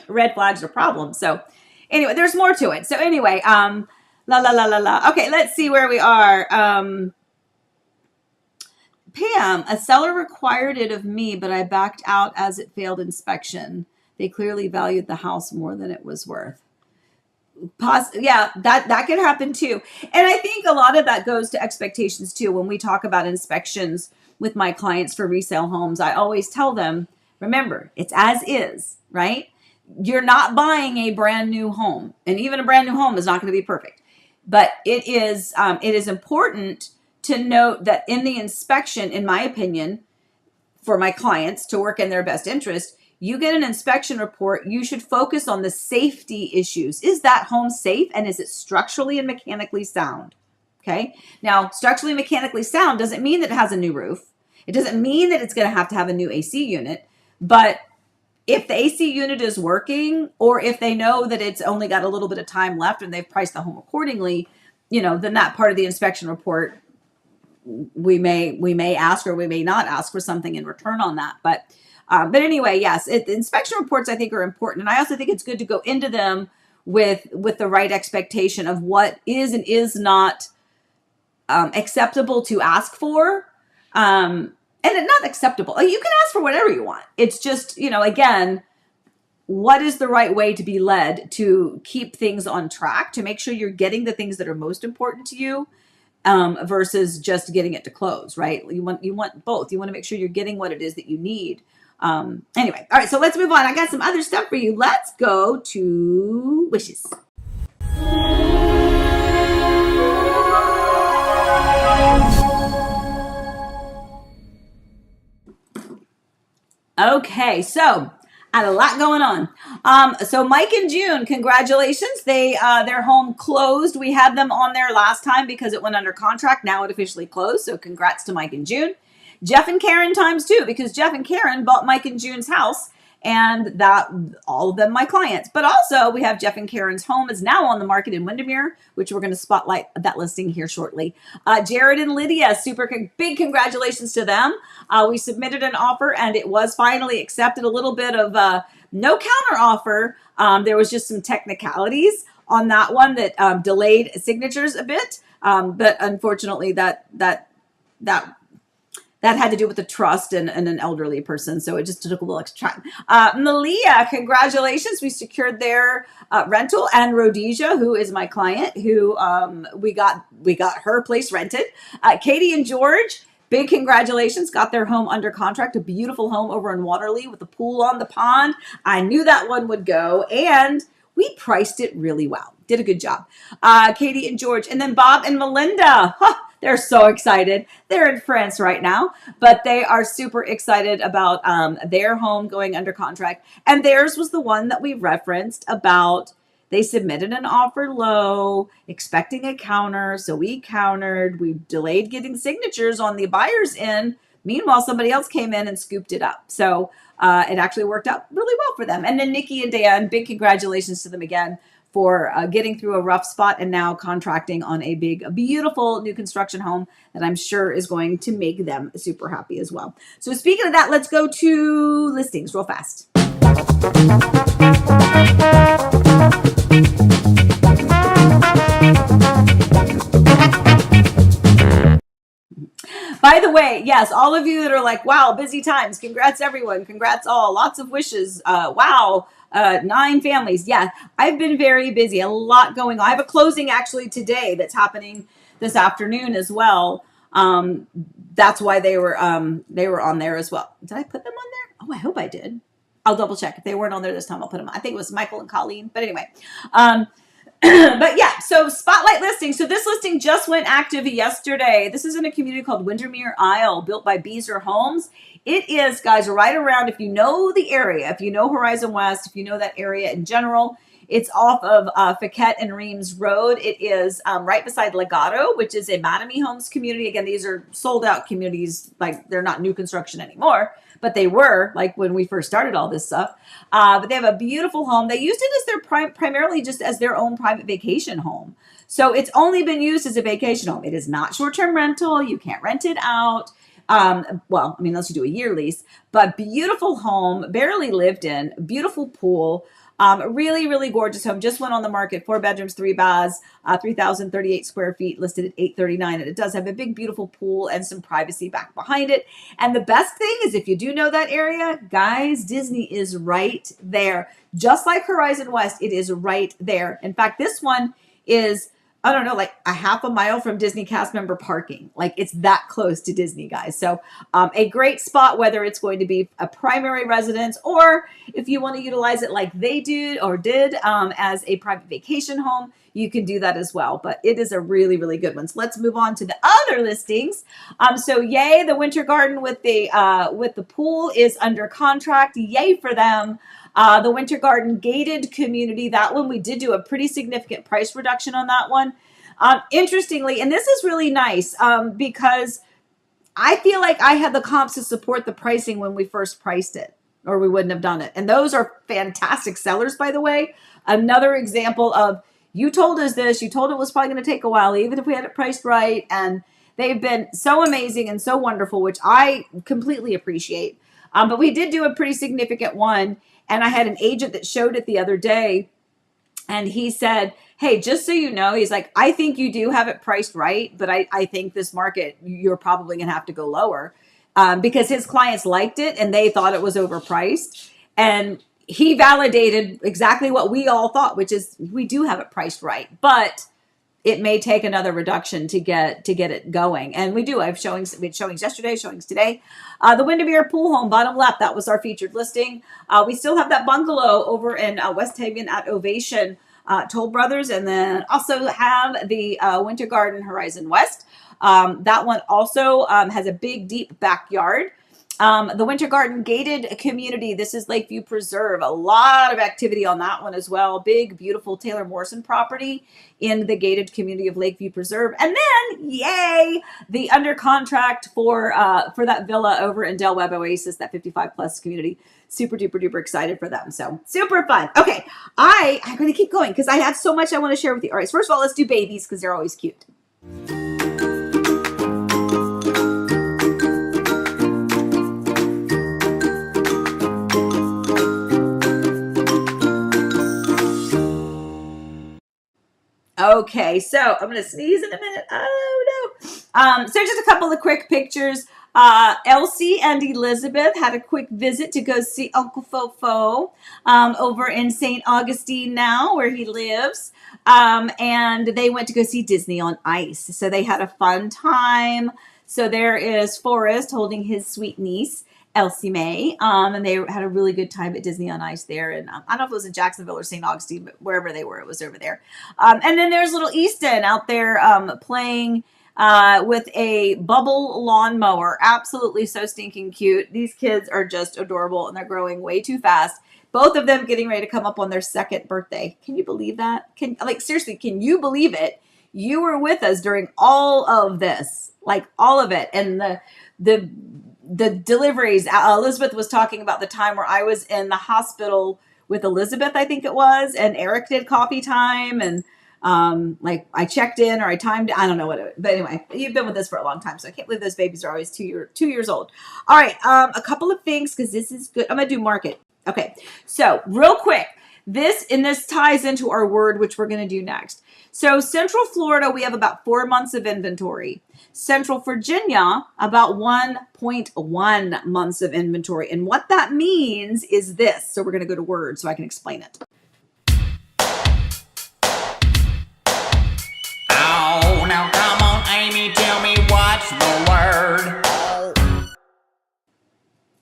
red flags or problems. So anyway, there's more to it. So anyway, Okay, let's see where we are. Pam, a seller required it of me, but I backed out as it failed inspection. They clearly valued the house more than it was worth. Yeah, that can happen too. And I think a lot of that goes to expectations too. When we talk about inspections with my clients for resale homes, I always tell them, remember, it's as is, right? You're not buying a brand new home, and even a brand new home is not going to be perfect. But it is important to note that in the inspection, in my opinion, for my clients to work in their best interest, you get an inspection report. You should focus on the safety issues. Is that home safe, and is it structurally and mechanically sound? Okay. Now, structurally and mechanically sound doesn't mean that it has a new roof. It doesn't mean that it's going to have a new AC unit. But if the AC unit is working, or if they know that it's only got a little bit of time left and they've priced the home accordingly, then that part of the inspection report, we may ask or we may not ask for something in return on that. But anyway, yes, the inspection reports I think are important. And I also think it's good to go into them with the right expectation of what is and is not acceptable to ask for. And it's not acceptable. You can ask for whatever you want. It's just, again, what is the right way to be led to keep things on track, to make sure you're getting the things that are most important to you, versus just getting it to close, right? You want both. You want to make sure you're getting what it is that you need. Anyway, all right, so let's move on. I got some other stuff for you. Let's go to wishes. Okay, so I had a lot going on. So Mike and June, congratulations. Their home closed. We had them on there last time because it went under contract. Now it officially closed. So congrats to Mike and June. Jeff and Karen times two, because Jeff and Karen bought Mike and June's house, and that all of them my clients. But also we have Jeff and Karen's home is now on the market in Windermere, which we're going to spotlight that listing here shortly. Jared and Lydia, super big congratulations to them. We submitted an offer and it was finally accepted. A little bit of no counter offer. There was just some technicalities on that one that delayed signatures a bit. But unfortunately that had to do with the trust and an elderly person. So it just took a little extra time. Malia, congratulations. We secured their rental, and Rhodesia, who is my client, who we got her place rented. Katie and George, big congratulations. Got their home under contract. A beautiful home over in Waterloo with a pool on the pond. I knew that one would go, and we priced it really well. Did a good job. Katie and George. And then Bob and Melinda. They're so excited. They're in France right now, but they are super excited about their home going under contract. And theirs was the one that we referenced about. They submitted an offer low, expecting a counter. So we countered. We delayed getting signatures on the buyer's end. Meanwhile, somebody else came in and scooped it up. So it actually worked out really well for them. And then Nikki and Dan, big congratulations to them again for getting through a rough spot and now contracting on a beautiful new construction home that I'm sure is going to make them super happy as well. So speaking of that, let's go to listings real fast. By the way, yes, all of you that are like, wow, busy times. Congrats, everyone. Congrats all. Lots of wishes. Wow. 9 families. Yeah, I've been very busy. A lot going on. I have a closing actually today that's happening this afternoon as well. That's why they were on there as well. Did I put them on there? Oh, I hope I did. I'll double check. If they weren't on there this time, I'll put them on. I think it was Michael and Colleen. But anyway, but yeah, so spotlight listing. So this listing just went active yesterday. This is in a community called Windermere Isle, built by Beezer Homes. It is, guys, right around, if you know the area, if you know Horizon West, if you know that area in general, it's off of FAUX and Reams Road. It is right beside Legato, which is a Mattamy Homes community. Again, these are sold out communities. Like, they're not new construction anymore, but they were like when we first started all this stuff. But they have a beautiful home. They used it as their primarily just as their own private vacation home. So it's only been used as a vacation home. It is not short-term rental. You can't rent it out. Well, I mean, unless you do a year lease, but beautiful home, barely lived in, beautiful pool. Really, really gorgeous home. Just went on the market. 4 bedrooms, 3 baths, 3,038 square feet, listed at $839. And it does have a big, beautiful pool and some privacy back behind it. And the best thing is, if you do know that area, guys, Disney is right there. Just like Horizon West, it is right there. In fact, this one is, I don't know, like a half a mile from Disney cast member parking. Like, it's that close to Disney, guys. So a great spot, whether it's going to be a primary residence or if you want to utilize it like they do or did as a private vacation home, you can do that as well. But it is a really, really good one. So let's move on to the other listings. So yay, the Winter Garden with the pool is under contract. Yay for them. The Winter Garden gated community, that one, we did do a pretty significant price reduction on that one. Interestingly, and this is really nice because I feel like I had the comps to support the pricing when we first priced it, or we wouldn't have done it. And those are fantastic sellers, by the way. Another example of, you told us this, you told it was probably going to take a while, even if we had it priced right. And they've been so amazing and so wonderful, which I completely appreciate. But we did do a pretty significant one. And I had an agent that showed it the other day, and he said, hey, just so you know, he's like, I think you do have it priced right, but I think this market, you're probably going to have to go lower because his clients liked it and they thought it was overpriced. And he validated exactly what we all thought, which is we do have it priced right, but it may take another reduction to get it going. And we do. We had showings yesterday, showings today. The Windermere Pool Home, bottom left, that was our featured listing. We still have that bungalow over in West Haven at Ovation, Toll Brothers, and then also have the Winter Garden Horizon West. That one also has a big, deep backyard. The Winter Garden gated community. This is Lakeview Preserve. A lot of activity on that one as well. Big, beautiful Taylor Morrison property in the gated community of Lakeview Preserve. And then, yay, the under contract for that villa over in Del Webb Oasis, that 55 plus community. Super duper duper excited for them. So super fun. Okay, I'm going to keep going because I have so much I want to share with you. All right, so first of all, let's do babies because they're always cute. Okay, so I'm going to sneeze in a minute. Oh, no. So just a couple of quick pictures. Elsie and Elizabeth had a quick visit to go see Uncle Fofo over in St. Augustine now, where he lives. And they went to go see Disney on Ice. So they had a fun time. So there is Forrest holding his sweet niece, Elsie Mae, and they had a really good time at Disney on Ice there. And I don't know if it was in Jacksonville or St. Augustine, but wherever they were, it was over there. And then there's little Easton out there playing with a bubble lawnmower. Absolutely so stinking cute. These kids are just adorable, and they're growing way too fast. Both of them getting ready to come up on their 2nd birthday. Can you believe that? Seriously, can you believe it? You were with us during all of this, like all of it. And the deliveries. Elizabeth was talking about the time where I was in the hospital with Elizabeth, I think it was, and Eric did coffee time, and I checked in or I timed. I don't know but anyway, you've been with us for a long time, so I can't believe those babies are always 2 years old. All right, a couple of things because this is good. I'm gonna do market. Okay, so real quick. This ties into our word, which we're going to do next. So Central Florida, we have about 4 months of inventory. Central Virginia, about 1.1 months of inventory. And what that means is this. So we're going to go to words so I can explain it. Oh, now come on, Amy, tell me what's the word.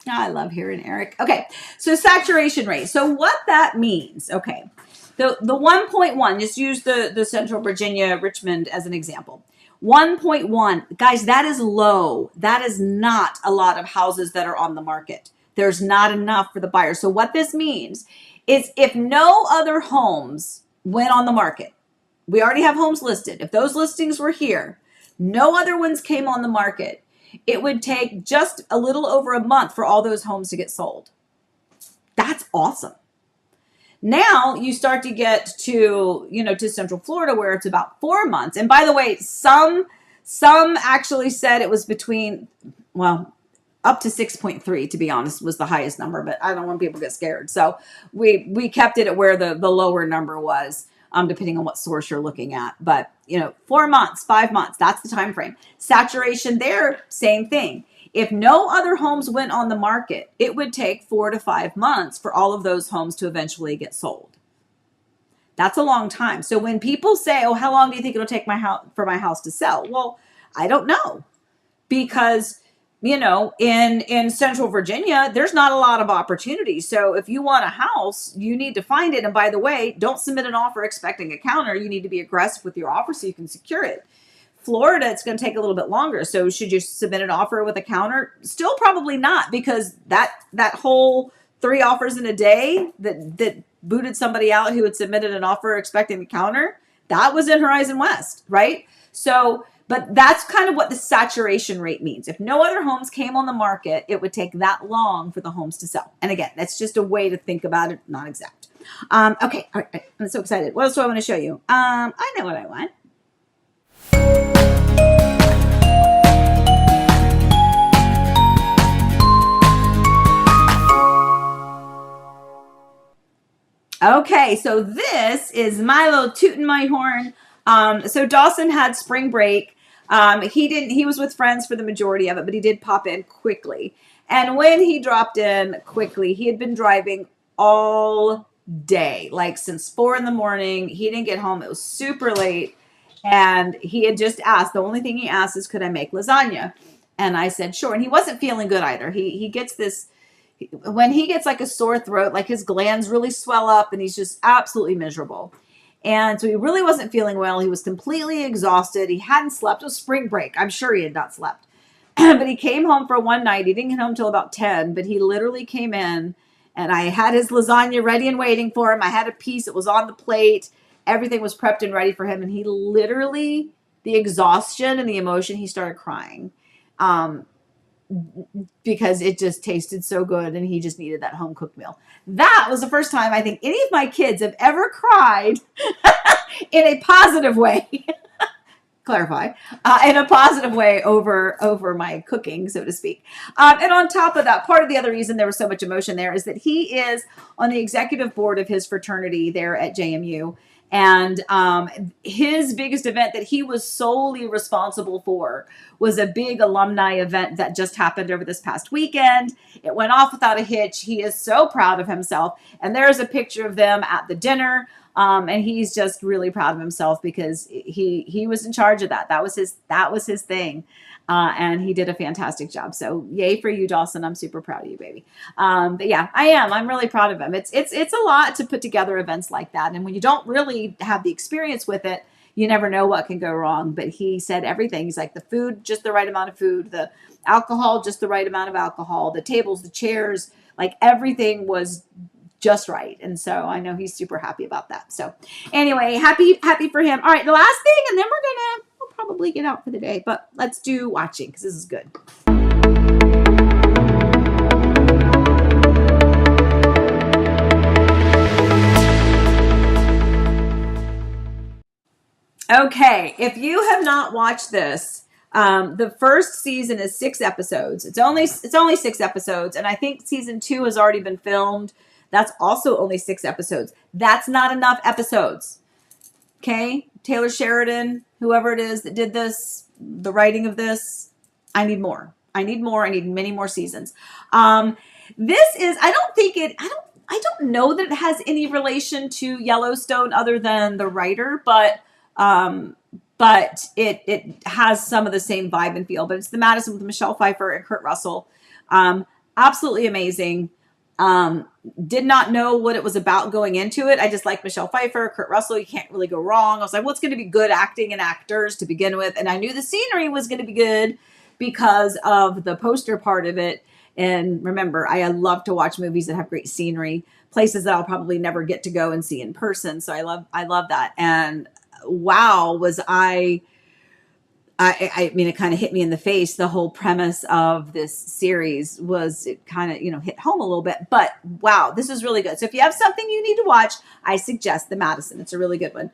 I love hearing Eric. Okay, so saturation rate. So what that means, okay, the 1.1, just use the Central Virginia, Richmond as an example. 1.1, guys, that is low. That is not a lot of houses that are on the market. There's not enough for the buyer. So what this means is if no other homes went on the market, we already have homes listed. If those listings were here, no other ones came on the market, it would take just a little over a month for all those homes to get sold. That's awesome. Now you start to get to, to Central Florida where it's about 4 months. And by the way, some actually said it was between, up to 6.3, to be honest, was the highest number, but I don't want people to get scared. So we kept it at where the lower number was. Depending on what source you're looking at. But, 4 months, 5 months, that's the time frame. Saturation there, same thing. If no other homes went on the market, it would take 4 to 5 months for all of those homes to eventually get sold. That's a long time. So when people say, oh, how long do you think it'll take for my house to sell? Well, I don't know. Because in Central Virginia, there's not a lot of opportunities. So if you want a house, you need to find it. And by the way, don't submit an offer expecting a counter. You need to be aggressive with your offer so you can secure it. Florida, it's going to take a little bit longer. So should you submit an offer with a counter? Still probably not, because that whole 3 offers in a day that booted somebody out who had submitted an offer expecting a counter, that was in Horizon West, right? So but that's kind of what the saturation rate means. If no other homes came on the market, it would take that long for the homes to sell. And again, that's just a way to think about it, not exact. Okay, all right, I'm so excited. What else do I want to show you? I know what I want. Okay, so this is my little tooting my horn. So Dawson had spring break. He was with friends for the majority of it, but he did pop in quickly. And when he dropped in quickly, he had been driving all day, like since 4 a.m. He didn't get home. It was super late. And he had just asked, the only thing he asked is, could I make lasagna? And I said, sure. And he wasn't feeling good either. He gets this, when he gets like a sore throat, like his glands really swell up and he's just absolutely miserable. And so he really wasn't feeling well. He was completely exhausted. He hadn't slept. It was spring break. I'm sure he had not slept. But he came home for one night. He didn't get home till about 10, but he literally came in and I had his lasagna ready and waiting for him. I had a piece. It was on the plate. Everything was prepped and ready for him. And he literally, the exhaustion and the emotion, he started crying. Because it just tasted so good and he just needed that home cooked meal. That was the first time I think any of my kids have ever cried in a positive way. Clarify, in a positive way over my cooking, so to speak. And on top of that, part of the other reason there was so much emotion there is that he is on the executive board of his fraternity there at JMU. And his biggest event that he was solely responsible for was a big alumni event that just happened over this past weekend. It went off without a hitch. He is so proud of himself. And there's a picture of them at the dinner. And he's just really proud of himself because he was in charge of that. That was his thing. And he did a fantastic job. So yay for you, Dawson. I'm super proud of you, baby. But yeah, I am. I'm really proud of him. It's a lot to put together events like that. And when you don't really have the experience with it, you never know what can go wrong. But he said everything. He's like, the food, just the right amount of food, the alcohol, just the right amount of alcohol, the tables, the chairs, like everything was just right. And so I know he's super happy about that. So anyway, happy for him. All right, the last thing, and then we'll probably get out for the day, but let's do watching because this is good. Okay, if you have not watched this, the first season is 6 episodes. It's only 6 episodes, and I think season 2 has already been filmed. That's also only 6 episodes. That's not enough episodes. Okay, Taylor Sheridan, whoever it is that did this, the writing of this, I need more. I need more. I need many more seasons. This is, I don't know that it has any relation to Yellowstone other than the writer, but it has some of the same vibe and feel. But it's the Madison with Michelle Pfeiffer and Kurt Russell. Absolutely amazing. Did not know what it was about going into it. I just like Michelle Pfeiffer, Kurt Russell. You can't really go wrong. I was like, what's going to be good acting and actors to begin with? And I knew the scenery was going to be good because of the poster part of it. And remember, I love to watch movies that have great scenery, places that I'll probably never get to go and see in person. So I love that. And wow, was I mean, it kind of hit me in the face. The whole premise of this series was, it kind of, hit home a little bit, but wow, this is really good. So if you have something you need to watch, I suggest the Madison. It's a really good one.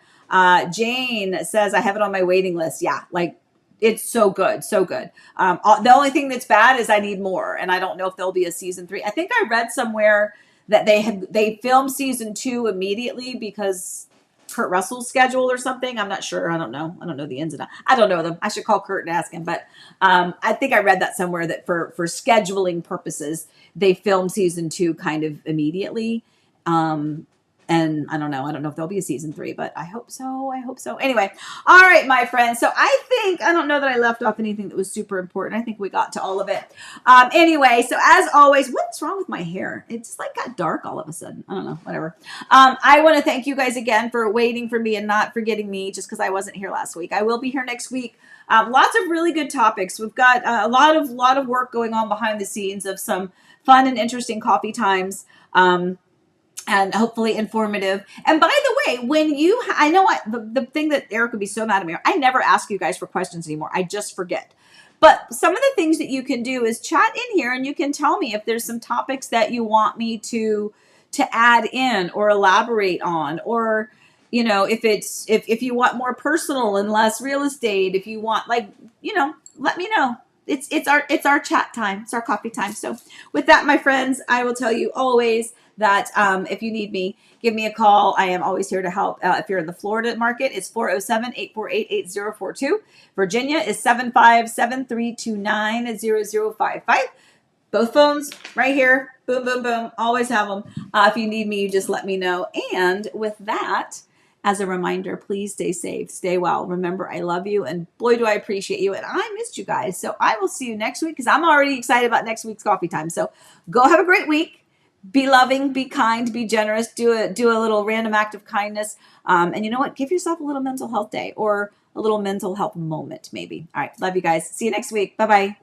Jane says, I have it on my waiting list. Yeah. Like, it's so good. So good. The only thing that's bad is I need more. And I don't know if there'll be a season 3. I think I read somewhere that they filmed season 2 immediately because Kurt Russell's schedule or something. I'm not sure. I don't know the ins and outs. I don't know them. I should call Kurt and ask him. But I think I read that somewhere that for scheduling purposes, they filmed season 2 kind of immediately. And I don't know if there'll be a season 3, but I hope so. Anyway. All right, my friends. So I don't know that I left off anything that was super important. I think we got to all of it. Anyway, so as always, what's wrong with my hair? It's like got dark all of a sudden. I don't know, whatever. I want to thank you guys again for waiting for me and not forgetting me just because I wasn't here last week. I will be here next week. Lots of really good topics. We've got a lot of work going on behind the scenes of some fun and interesting coffee times. And hopefully informative. And by the way, I know the thing that Eric would be so mad at me, I never ask you guys for questions anymore. I just forget. But some of the things that you can do is chat in here and you can tell me if there's some topics that you want me to add in or elaborate on, or, if you want more personal and less real estate, if you want, let me know. It's our chat time. It's our coffee time. So with that, my friends, I will tell you always that if you need me, give me a call. I am always here to help. If you're in the Florida market, it's 407-848-8042. Virginia is 757-329-0055. Both phones right here. Boom, boom, boom. Always have them. If you need me, you just let me know. And with that, as a reminder, please stay safe, stay well. Remember, I love you, and boy, do I appreciate you. And I missed you guys. So I will see you next week because I'm already excited about next week's coffee time. So go have a great week. Be loving, be kind, be generous. Do a little random act of kindness. And you know what? Give yourself a little mental health day or a little mental health moment, maybe. All right. Love you guys. See you next week. Bye-bye.